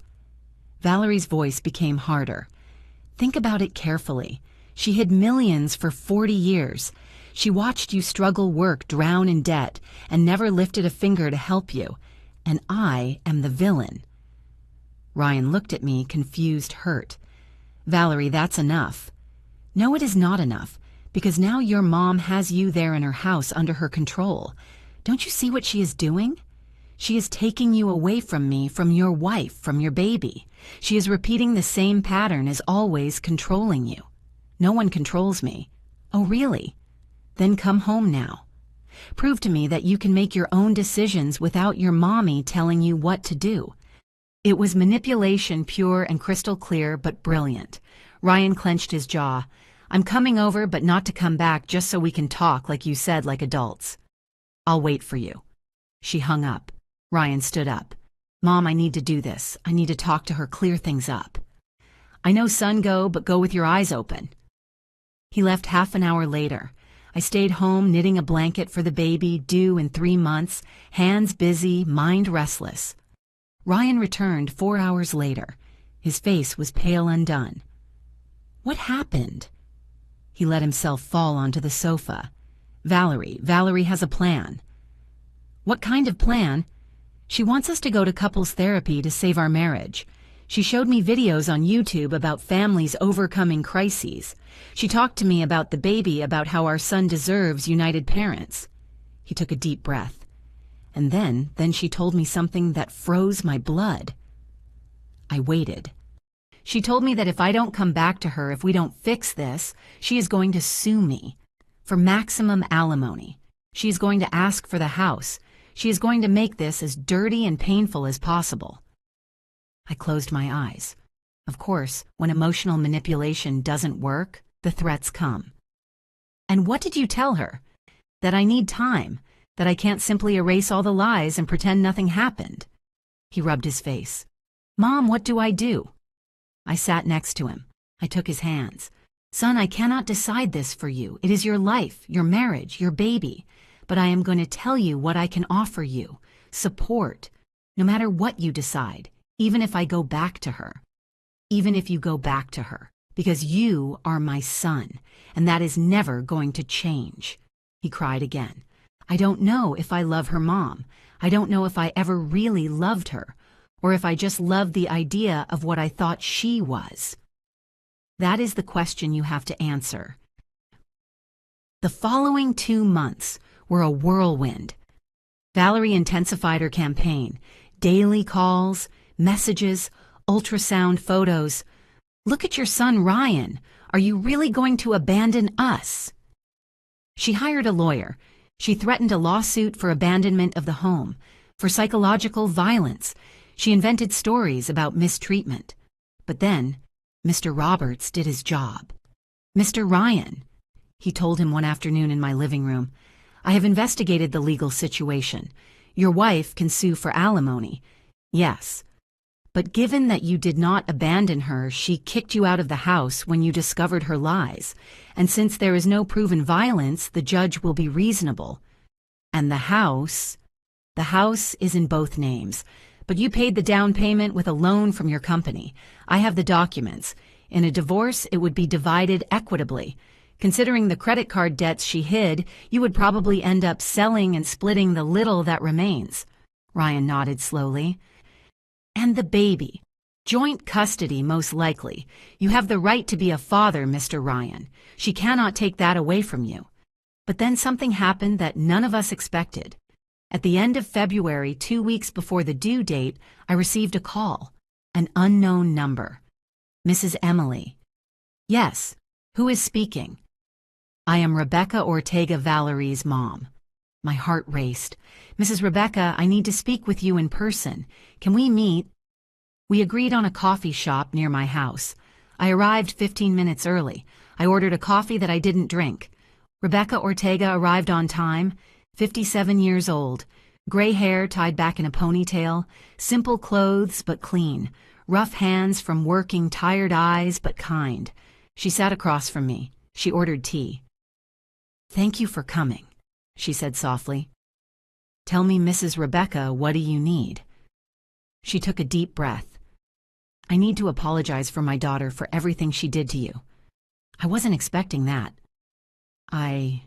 Valerie's voice became harder. Think about it carefully. She hid millions for 40 years. She watched you struggle, work, drown in debt, and never lifted a finger to help you. And I am the villain. Ryan looked at me, confused, hurt. Valerie, that's enough. No, it is not enough, because now your mom has you there in her house under her control. Don't you see what she is doing? She is taking you away from me, from your wife, from your baby. She is repeating the same pattern as always, controlling you. No one controls me. Oh, really? Then come home now. Prove to me that you can make your own decisions without your mommy telling you what to do. It was manipulation, pure and crystal clear, but brilliant. Ryan clenched his jaw. I'm coming over, but not to come back, just so we can talk, like you said, like adults. I'll wait for you. She hung up. Ryan stood up. Mom, I need to do this. I need to talk to her, clear things up. I know, son, go, but go with your eyes open. He left half an hour later. I stayed home knitting a blanket for the baby, due in 3 months, hands busy, mind restless. Ryan returned 4 hours later. His face was pale, undone. What happened? He let himself fall onto the sofa. Valerie has a plan. What kind of plan? She wants us to go to couples therapy to save our marriage. She showed me videos on YouTube about families overcoming crises. She talked to me about the baby, about how our son deserves united parents. He took a deep breath. And then she told me something that froze my blood. I waited. She told me that if I don't come back to her, if we don't fix this, she is going to sue me for maximum alimony. She is going to ask for the house. She is going to make this as dirty and painful as possible. I closed my eyes. Of course, when emotional manipulation doesn't work, the threats come. And what did you tell her? That I need time, that I can't simply erase all the lies and pretend nothing happened. He rubbed his face. Mom, what do I do? I sat next to him. I took his hands. Son, I cannot decide this for you. It is your life, your marriage, your baby. But I am going to tell you what I can offer you. Support. No matter what you decide, even if I go back to her. Even if you go back to her. Because you are my son, and that is never going to change. He cried again. I don't know if I love her, Mom. I don't know if I ever really loved her, or if I just loved the idea of what I thought she was. That is the question you have to answer. The following 2 months were a whirlwind. Valerie intensified her campaign. Daily calls, messages, ultrasound photos. Look at your son, Ryan. Are you really going to abandon us? She hired a lawyer. She threatened a lawsuit for abandonment of the home, for psychological violence. She invented stories about mistreatment. But then, Mr. Roberts did his job. Mr. Ryan, he told him one afternoon in my living room, I have investigated the legal situation. Your wife can sue for alimony. Yes. But given that you did not abandon her, she kicked you out of the house when you discovered her lies. And since there is no proven violence, the judge will be reasonable. And the house is in both names. But you paid the down payment with a loan from your company. I have the documents. In a divorce, it would be divided equitably. Considering the credit card debts she hid, you would probably end up selling and splitting the little that remains. Ryan nodded slowly. And the baby. Joint custody, most likely. You have the right to be a father, Mr. Ryan. She cannot take that away from you. But then something happened that none of us expected. At the end of February, 2 weeks before the due date, I received a call. An unknown number. Mrs. Emily. Yes. Who is speaking? I am Rebecca Ortega, Valerie's mom. My heart raced. Mrs. Rebecca, I need to speak with you in person. Can we meet? We agreed on a coffee shop near my house. I arrived 15 minutes early. I ordered a coffee that I didn't drink. Rebecca Ortega arrived on time, 57 years old, gray hair tied back in a ponytail, simple clothes but clean, rough hands from working, tired eyes but kind. She sat across from me. She ordered tea. "Thank you for coming," she said softly. "Tell me, Mrs. Rebecca, what do you need?" She took a deep breath. "I need to apologize for my daughter for everything she did to you. I wasn't expecting that. I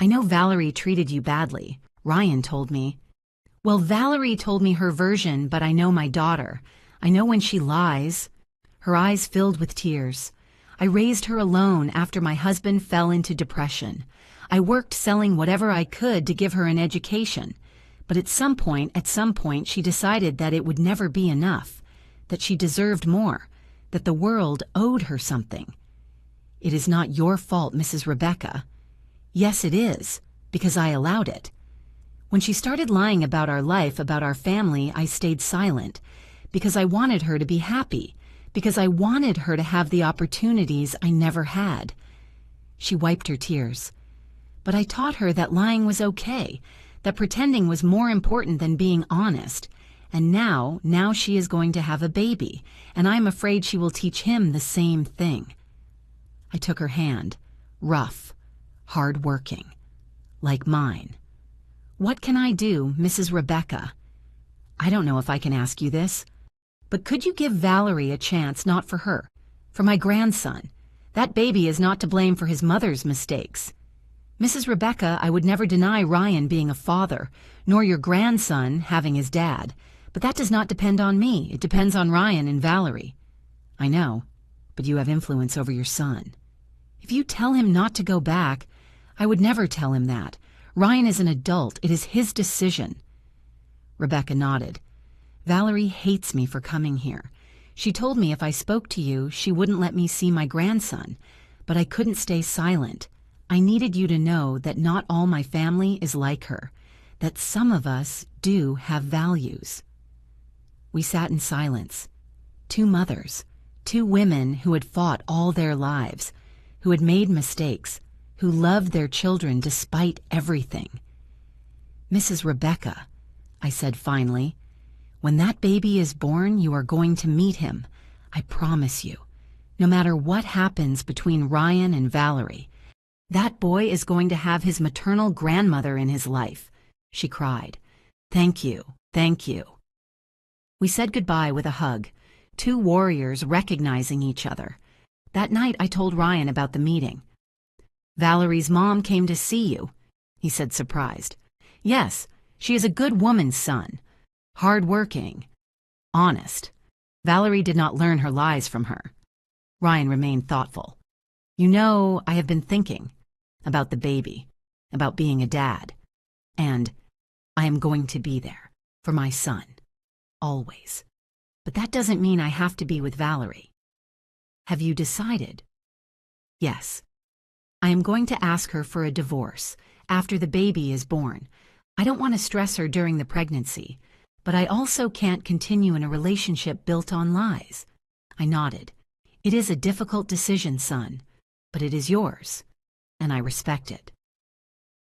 know Valerie treated you badly. Ryan told me." "Well, Valerie told me her version, but I know my daughter. I know when she lies." Her eyes filled with tears. "I raised her alone after my husband fell into depression. I worked selling whatever I could to give her an education. But at some point, she decided that it would never be enough, that she deserved more, that the world owed her something. It is not your fault, Mrs. Rebecca. Yes, it is, because I allowed it. When she started lying about our life, about our family, I stayed silent, because I wanted her to be happy, because I wanted her to have the opportunities I never had." She wiped her tears. "But I taught her that lying was okay, that pretending was more important than being honest. And now she is going to have a baby, and I'm afraid she will teach him the same thing." I took her hand, rough, hard-working, like mine. "What can I do, Mrs. Rebecca? I don't know if I can ask you this, but could you give Valerie a chance, not for her, for my grandson? That baby is not to blame for his mother's mistakes. Mrs. Rebecca, I would never deny Ryan being a father, nor your grandson having his dad, but that does not depend on me. It depends on Ryan and Valerie. I know, but you have influence over your son. If you tell him not to go back, I would never tell him that. Ryan is an adult. It is his decision." Rebecca nodded. "Valerie hates me for coming here. She told me if I spoke to you, she wouldn't let me see my grandson, but I couldn't stay silent. I needed you to know that not all my family is like her, that some of us do have values." We sat in silence. Two mothers, two women who had fought all their lives, who had made mistakes, who loved their children despite everything. "Mrs. Rebecca," I said finally, "when that baby is born, you are going to meet him. I promise you. No matter what happens between Ryan and Valerie, that boy is going to have his maternal grandmother in his life." She cried. "Thank you, thank you." We said goodbye with a hug, two warriors recognizing each other. That night I told Ryan about the meeting. "Valerie's mom came to see you," he said, surprised. "Yes, she is a good woman, son. Hard-working. Honest. Valerie did not learn her lies from her." Ryan remained thoughtful. "You know, I have been thinking about the baby, about being a dad, and I am going to be there for my son, always. But that doesn't mean I have to be with Valerie." "Have you decided?" "Yes. I am going to ask her for a divorce after the baby is born. I don't want to stress her during the pregnancy, but I also can't continue in a relationship built on lies." I nodded. "It is a difficult decision, son, but it is yours, and I respect it.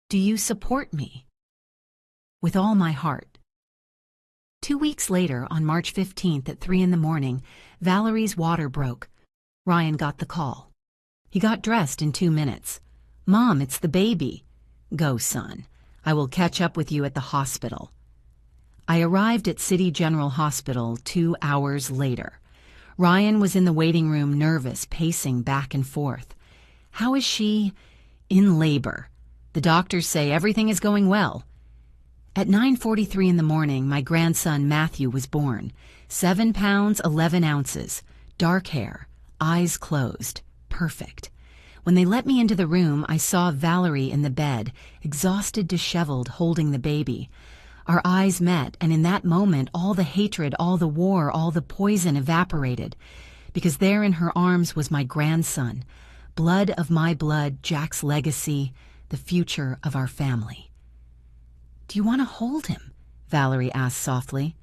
Do you support me?" "With all my heart." 2 weeks later, on March 15th at 3 a.m, Valerie's water broke. Ryan got the call. He got dressed in 2 minutes. "Mom, it's the baby." "Go, son. I will catch up with you at the hospital." I arrived at City General Hospital 2 hours later. Ryan was in the waiting room, nervous, pacing back and forth. "How is she?" "In labor. The doctors say everything is going well." At 9:43 in the morning, my grandson Matthew was born. 7 pounds, 11 ounces, dark hair, eyes closed, perfect. When they let me into the room, I saw Valerie in the bed, exhausted, disheveled, holding the baby. Our eyes met, and in that moment, all the hatred, all the war, all the poison evaporated, because there in her arms was my grandson, blood of my blood, Jack's legacy, the future of our family. "Do you want to hold him?" Valerie asked softly.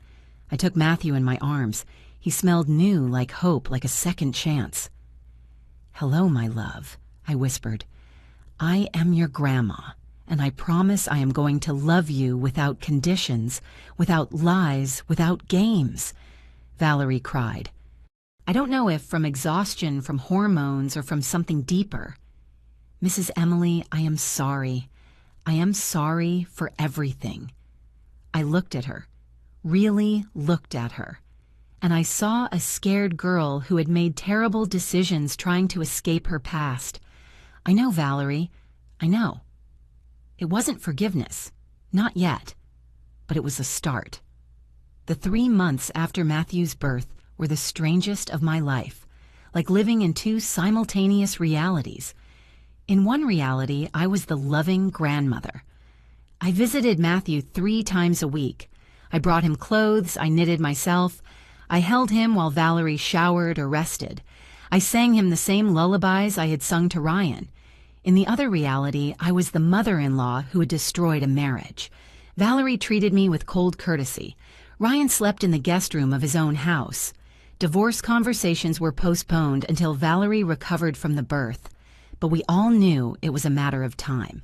I took Matthew in my arms. He smelled new, like hope, like a second chance. "Hello, my love," I whispered. "I am your grandma, and I promise I am going to love you without conditions, without lies, without games," Valerie cried. I don't know if from exhaustion, from hormones, or from something deeper. "Mrs. Emily, I am sorry. I am sorry for everything." I looked at her, really looked at her, and I saw a scared girl who had made terrible decisions trying to escape her past. "I know, Valerie, I know." It wasn't forgiveness, not yet, but it was a start. The 3 months after Matthew's birth were the strangest of my life, like living in 2 simultaneous realities. In one reality, I was the loving grandmother. I visited Matthew 3 times a week. I brought him clothes, I knitted myself. I held him while Valerie showered or rested. I sang him the same lullabies I had sung to Ryan. In the other reality, I was the mother-in-law who had destroyed a marriage. Valerie treated me with cold courtesy. Ryan slept in the guest room of his own house. Divorce conversations were postponed until Valerie recovered from the birth, but we all knew it was a matter of time.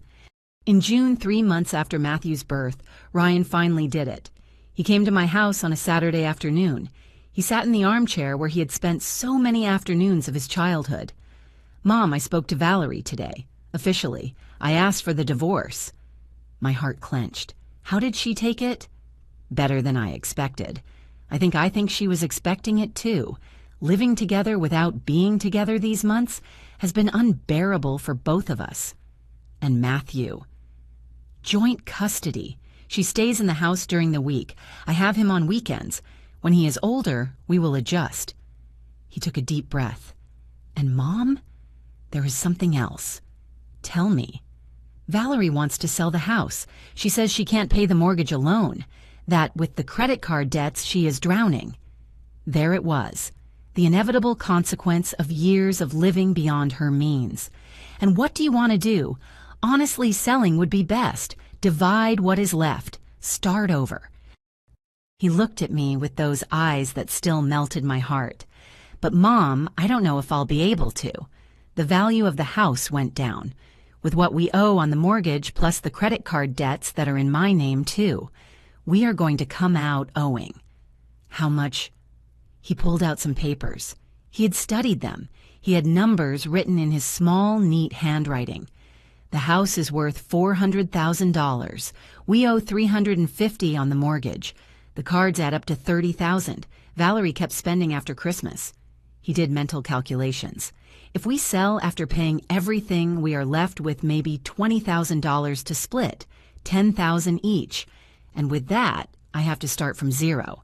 In June, 3 months after Matthew's birth, Ryan finally did it. He came to my house on a Saturday afternoon. He sat in the armchair where he had spent so many afternoons of his childhood. "Mom, I spoke to Valerie today. Officially. I asked for the divorce." My heart clenched. How did she take it? Better than I expected. I think she was expecting it too. Living together without being together these months has been unbearable for both of us. And Matthew. Joint custody. She stays in the house during the week. I have him on weekends. When he is older, we will adjust. He took a deep breath. "And Mom, there is something else. Tell me." "Valerie wants to sell the house. She says she can't pay the mortgage alone, that with the credit card debts she is drowning." There it was, the inevitable consequence of years of living beyond her means. "And what do you want to do? Honestly, selling would be best. Divide what is left. Start over." He looked at me with those eyes that still melted my heart. "But Mom, I don't know if I'll be able to. The value of the house went down. With what we owe on the mortgage plus the credit card debts that are in my name too, we are going to come out owing." "How much?" He pulled out some papers. He had studied them. He had numbers written in his small, neat handwriting. "The house is worth $400,000. We owe $350 on the mortgage. The cards add up to $30,000. Valerie kept spending after Christmas." He did mental calculations. "If we sell after paying everything, we are left with maybe $20,000 to split, $10,000 each. And with that, I have to start from zero.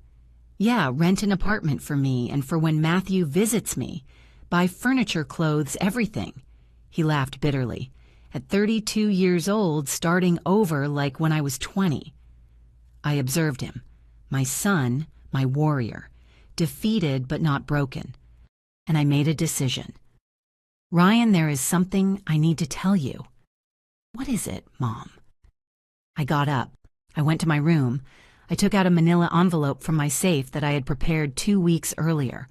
Yeah, rent an apartment for me and for when Matthew visits me. Buy furniture, clothes, everything." He laughed bitterly. "At 32 years old, starting over like when I was 20. I observed him. My son, my warrior, defeated but not broken. And I made a decision. "Ryan, there is something I need to tell you." "What is it, Mom?" I got up. I went to my room. I took out a manila envelope from my safe that I had prepared 2 weeks earlier.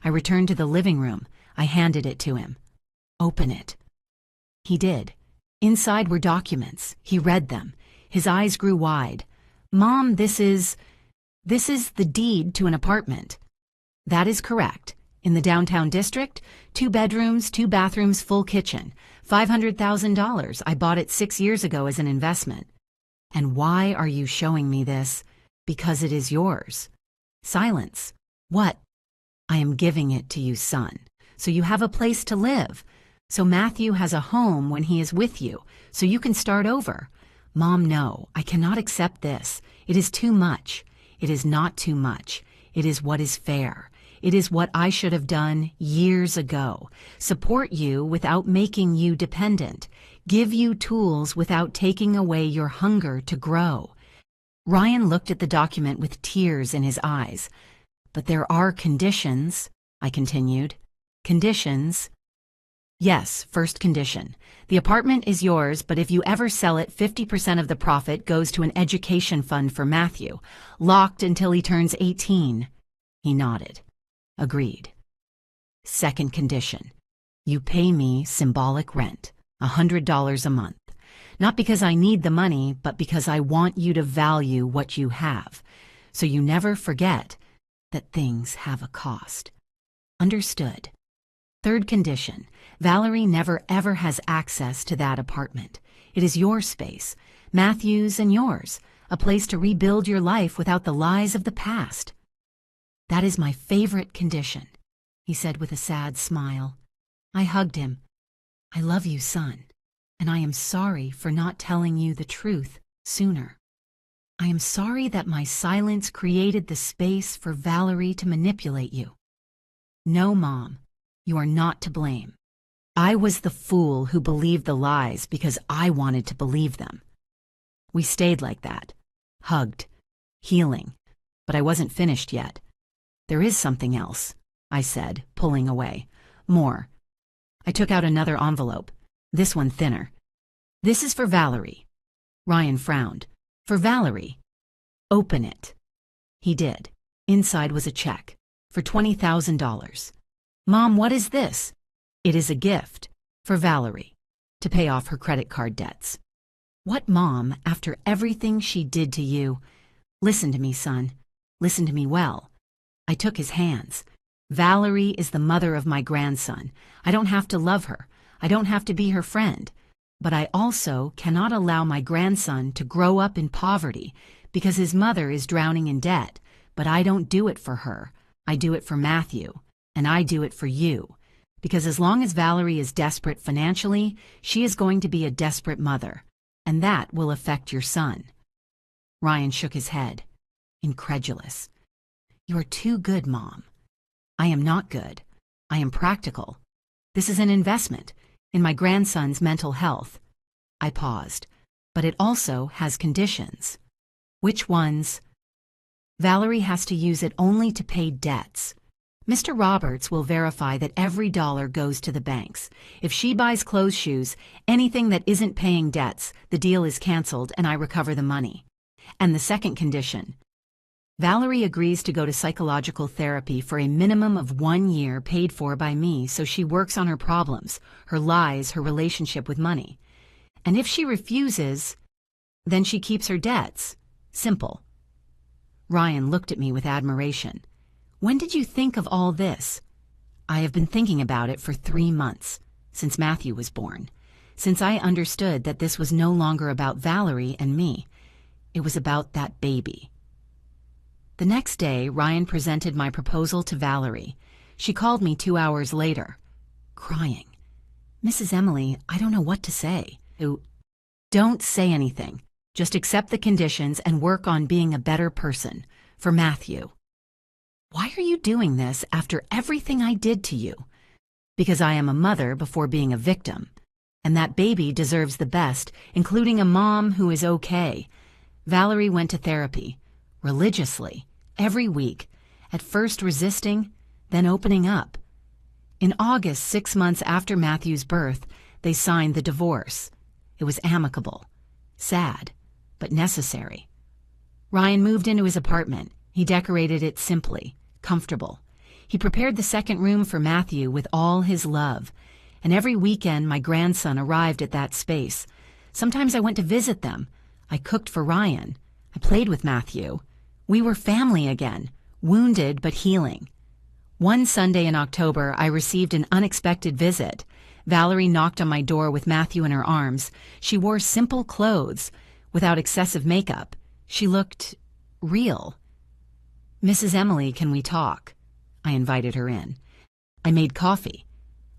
I returned to the living room. I handed it to him. "Open it." He did. Inside were documents. He read them. His eyes grew wide. "Mom, this is the deed to an apartment." "That is correct. In the downtown district, 2 bedrooms, 2 bathrooms, full kitchen. $500,000. I bought it 6 years ago as an investment." "And why are you showing me this?" "Because it is yours." Silence. "What?" "I am giving it to you, son, so you have a place to live. So Matthew has a home when he is with you, so you can start over." "Mom, no, I cannot accept this. It is too much." "It is not too much. It is what is fair. It is what I should have done years ago. Support you without making you dependent. Give you tools without taking away your hunger to grow." Ryan looked at the document with tears in his eyes. "But there are conditions," I continued. "Conditions?" "Yes, first condition. The apartment is yours, but if you ever sell it, 50% of the profit goes to an education fund for Matthew, locked until he turns 18. He nodded. Agreed. Second condition. You pay me symbolic rent, $100 a month. Not because I need the money, but because I want you to value what you have, so you never forget that things have a cost. Understood. Third condition. Valerie never ever has access to that apartment. It is your space, Matthew's and yours, a place to rebuild your life without the lies of the past. That is my favorite condition, he said with a sad smile. I hugged him. I love you, son, and I am sorry for not telling you the truth sooner. I am sorry that my silence created the space for Valerie to manipulate you. No, Mom, you are not to blame. I was the fool who believed the lies because I wanted to believe them. We stayed like that, hugged, healing, but I wasn't finished yet. There is something else, I said, pulling away. More. I took out another envelope, this one thinner. This is for Valerie. Ryan frowned. For Valerie. Open it. He did. Inside was a check for $20,000. Mom, what is this? It is a gift for Valerie to pay off her credit card debts. What, Mom, after everything she did to you? Listen to me, son. Listen to me well. I took his hands. Valerie is the mother of my grandson. I don't have to love her. I don't have to be her friend. But I also cannot allow my grandson to grow up in poverty because his mother is drowning in debt. But I don't do it for her. I do it for Matthew. And I do it for you. Because as long as Valerie is desperate financially, she is going to be a desperate mother. And that will affect your son. Ryan shook his head, incredulous. You are too good, Mom. I am not good. I am practical. This is an investment in my grandson's mental health. I paused. But it also has conditions. Which ones? Valerie has to use it only to pay debts. Mr. Roberts will verify that every dollar goes to the banks. If she buys clothes, shoes, anything that isn't paying debts, the deal is canceled and I recover the money. And the second condition. Valerie agrees to go to psychological therapy for a minimum of 1 year paid for by me, so she works on her problems, her lies, her relationship with money. And if she refuses, then she keeps her debts. Simple. Ryan looked at me with admiration. When did you think of all this? I have been thinking about it for 3 months, since Matthew was born, since I understood that this was no longer about Valerie and me. It was about that baby. The next day, Ryan presented my proposal to Valerie. She called me 2 hours later, crying. Mrs. Emily, I don't know what to say. Don't say anything. Just accept the conditions and work on being a better person for Matthew. Why are you doing this after everything I did to you? Because I am a mother before being a victim. And that baby deserves the best, including a mom who is okay. Valerie went to therapy, religiously, every week, at first resisting, then opening up. In August, 6 months after Matthew's birth, they signed the divorce. It was amicable, sad, but necessary. Ryan moved into his apartment. He decorated it simply, comfortable. He prepared the second room for Matthew with all his love. And every weekend, my grandson arrived at that space. Sometimes I went to visit them. I cooked for Ryan. I played with Matthew. We were family again, wounded but healing. One Sunday in October, I received an unexpected visit. Valerie knocked on my door with Matthew in her arms. She wore simple clothes, without excessive makeup. She looked real. Mrs. Emily, can we talk? I invited her in. I made coffee.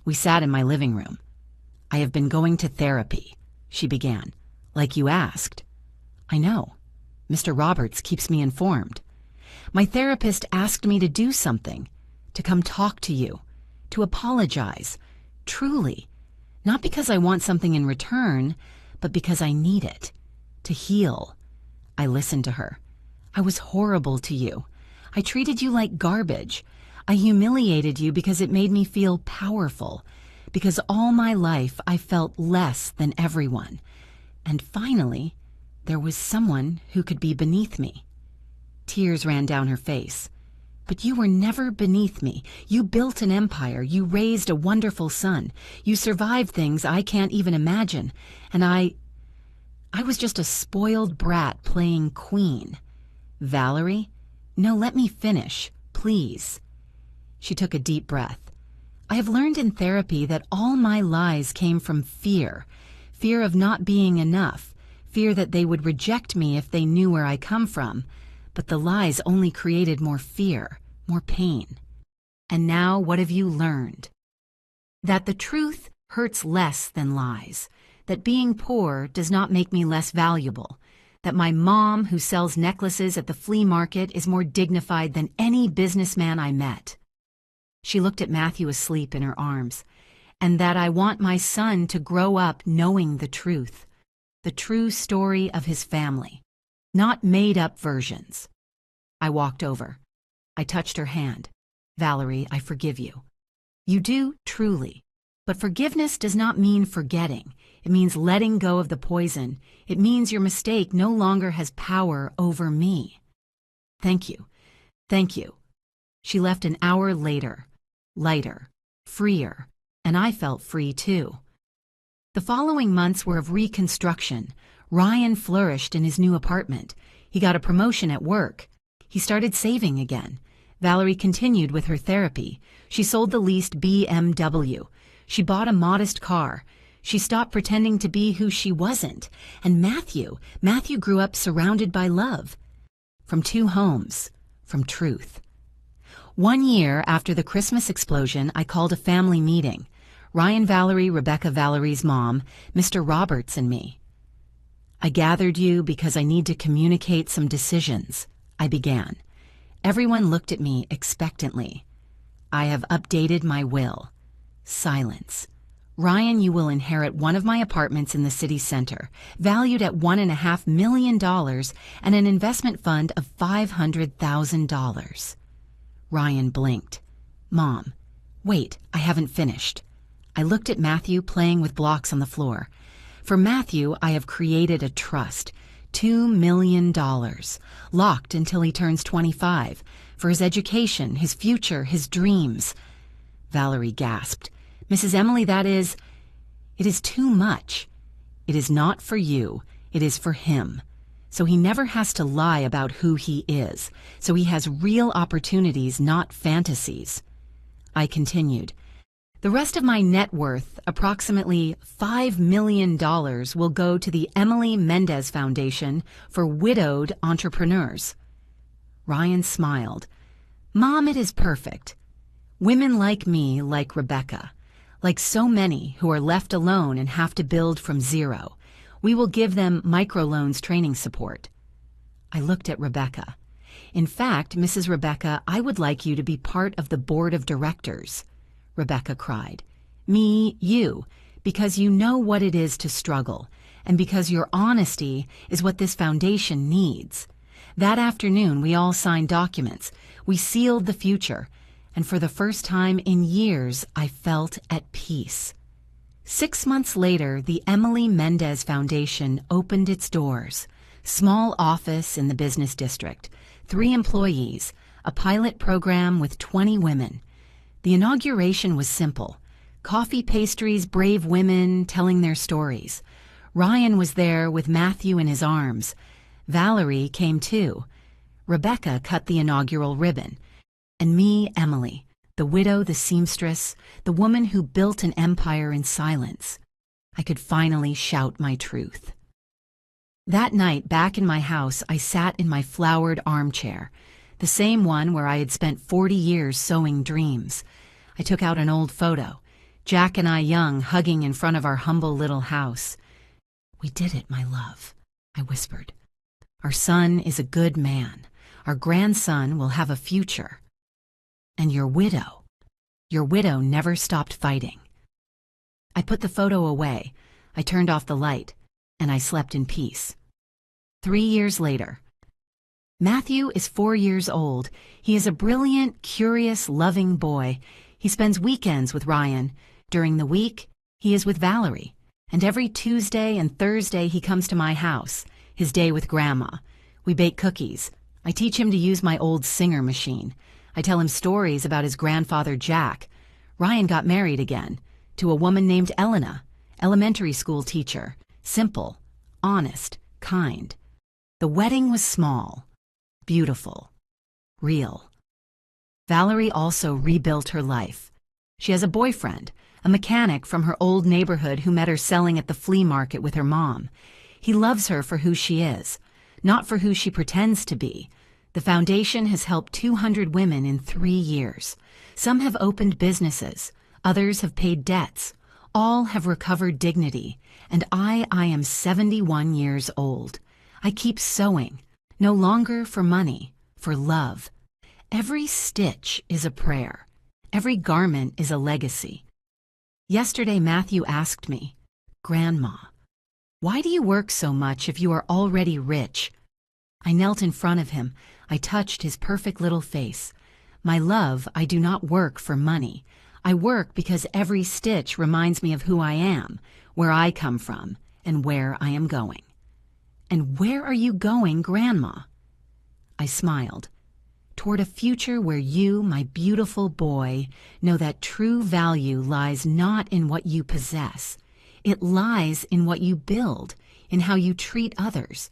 We sat in my living room. I have been going to therapy, she began, like you asked. I know. Mr. Roberts keeps me informed. My therapist asked me to do something, to come talk to you, to apologize, truly, not because I want something in return, but because I need it, to heal. I listened to her. I was horrible to you. I treated you like garbage. I humiliated you because it made me feel powerful, because all my life I felt less than everyone. And finally, there was someone who could be beneath me. Tears ran down her face. But you were never beneath me. You built an empire. You raised a wonderful son. You survived things I can't even imagine. And I was just a spoiled brat playing queen. Valerie? No, let me finish, please. She took a deep breath. I have learned in therapy that all my lies came from fear. Fear of not being enough. Fear that they would reject me if they knew where I come from. But the lies only created more fear, more pain. And now what have you learned? That the truth hurts less than lies. That being poor does not make me less valuable. That my mom, who sells necklaces at the flea market, is more dignified than any businessman I met. She looked at Matthew asleep in her arms. And that I want my son to grow up knowing the truth. The true story of his family. Not made-up versions. I walked over. I touched her hand. Valerie, I forgive you. You do, truly. But forgiveness does not mean forgetting. It means letting go of the poison. It means your mistake no longer has power over me. Thank you. Thank you. She left an hour later. Lighter. Freer. And I felt free too. The following months were of reconstruction. Ryan flourished in his new apartment. He got a promotion at work. He started saving again. Valerie continued with her therapy. She sold the leased BMW. She bought a modest car. She stopped pretending to be who she wasn't. And Matthew grew up surrounded by love. From 2 homes. From truth. 1 year after the Christmas explosion, I called a family meeting. Ryan, Valerie, Rebecca, Valerie's mom, Mr. Roberts, and me. I gathered you because I need to communicate some decisions. I began. Everyone looked at me expectantly. I have updated my will. Silence. Ryan, you will inherit one of my apartments in the city center, valued at $1.5 million, and an investment fund of $500,000. Ryan blinked. Mom, wait, I haven't finished. I looked at Matthew playing with blocks on the floor. For Matthew, I have created a trust. $2 million. Locked until he turns 25. For his education, his future, his dreams. Valerie gasped. Mrs. Emily, it is too much. It is not for you. It is for him. So he never has to lie about who he is. So he has real opportunities, not fantasies. I continued. The rest of my net worth, approximately $5 million, will go to the Emily Mendez Foundation for widowed entrepreneurs. Ryan smiled. Mom, it is perfect. Women like me, like Rebecca, like so many who are left alone and have to build from zero. We will give them microloans training support. I looked at Rebecca. In fact, Mrs. Rebecca, I would like you to be part of the board of directors. Rebecca cried. Me, you, because you know what it is to struggle, and because your honesty is what this foundation needs. That afternoon, we all signed documents. We sealed the future, and for the first time in years, I felt at peace. 6 months later, the Emily Mendez Foundation opened its doors. Small office in the business district, 3 employees, a pilot program with 20 women. The inauguration was simple. Coffee pastries, brave women telling their stories. Ryan was there with Matthew in his arms. Valerie came too. Rebecca cut the inaugural ribbon. And me, Emily, the widow, the seamstress, the woman who built an empire in silence. I could finally shout my truth. That night, back in my house, I sat in my flowered armchair. The same one where I had spent 40 years sowing dreams. I took out an old photo, Jack and I young, hugging in front of our humble little house. We did it, my love, I whispered. Our son is a good man. Our grandson will have a future. And your widow never stopped fighting. I put the photo away. I turned off the light, and I slept in peace. 3 years later, Matthew is 4 years old. He is a brilliant, curious, loving boy. He spends weekends with Ryan. During the week, he is with Valerie. And every Tuesday and Thursday he comes to my house, his day with Grandma. We bake cookies. I teach him to use my old Singer machine. I tell him stories about his grandfather Jack. Ryan got married again, to a woman named Elena, elementary school teacher, simple, honest, kind. The wedding was small, beautiful, real. Valerie also rebuilt her life. She has a boyfriend, a mechanic from her old neighborhood who met her selling at the flea market with her mom. He loves her for who she is, not for who she pretends to be. The foundation has helped 200 women in 3 years. Some have opened businesses, others have paid debts. All have recovered dignity, and I am 71 years old. I keep sewing, no longer for money, for love. Every stitch is a prayer. Every garment is a legacy. Yesterday, Matthew asked me, "Grandma, why do you work so much if you are already rich?" I knelt in front of him. I touched his perfect little face. "My love, I do not work for money. I work because every stitch reminds me of who I am, where I come from, and where I am going." "And where are you going, Grandma?" I smiled. "Toward a future where you, my beautiful boy, know that true value lies not in what you possess. It lies in what you build, in how you treat others,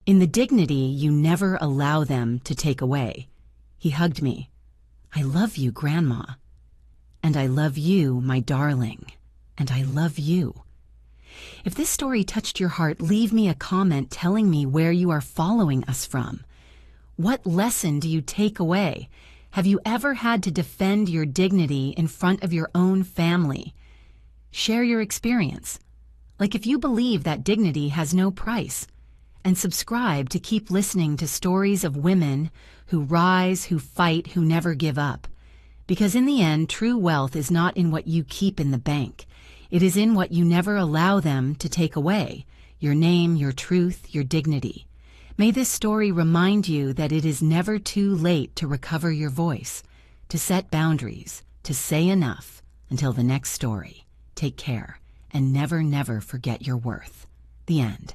in the dignity you never allow them to take away." He hugged me. "I love you, Grandma. And I love you, my darling. And I love you." If this story touched your heart, leave me a comment telling me where you are following us from. What lesson do you take away? Have you ever had to defend your dignity in front of your own family? Share your experience. Like if you believe that dignity has no price. And subscribe to keep listening to stories of women who rise, who fight, who never give up. Because in the end, true wealth is not in what you keep in the bank. It is in what you never allow them to take away: your name, your truth, your dignity. May this story remind you that it is never too late to recover your voice, to set boundaries, to say enough. Until the next story, take care and never, never forget your worth. The end.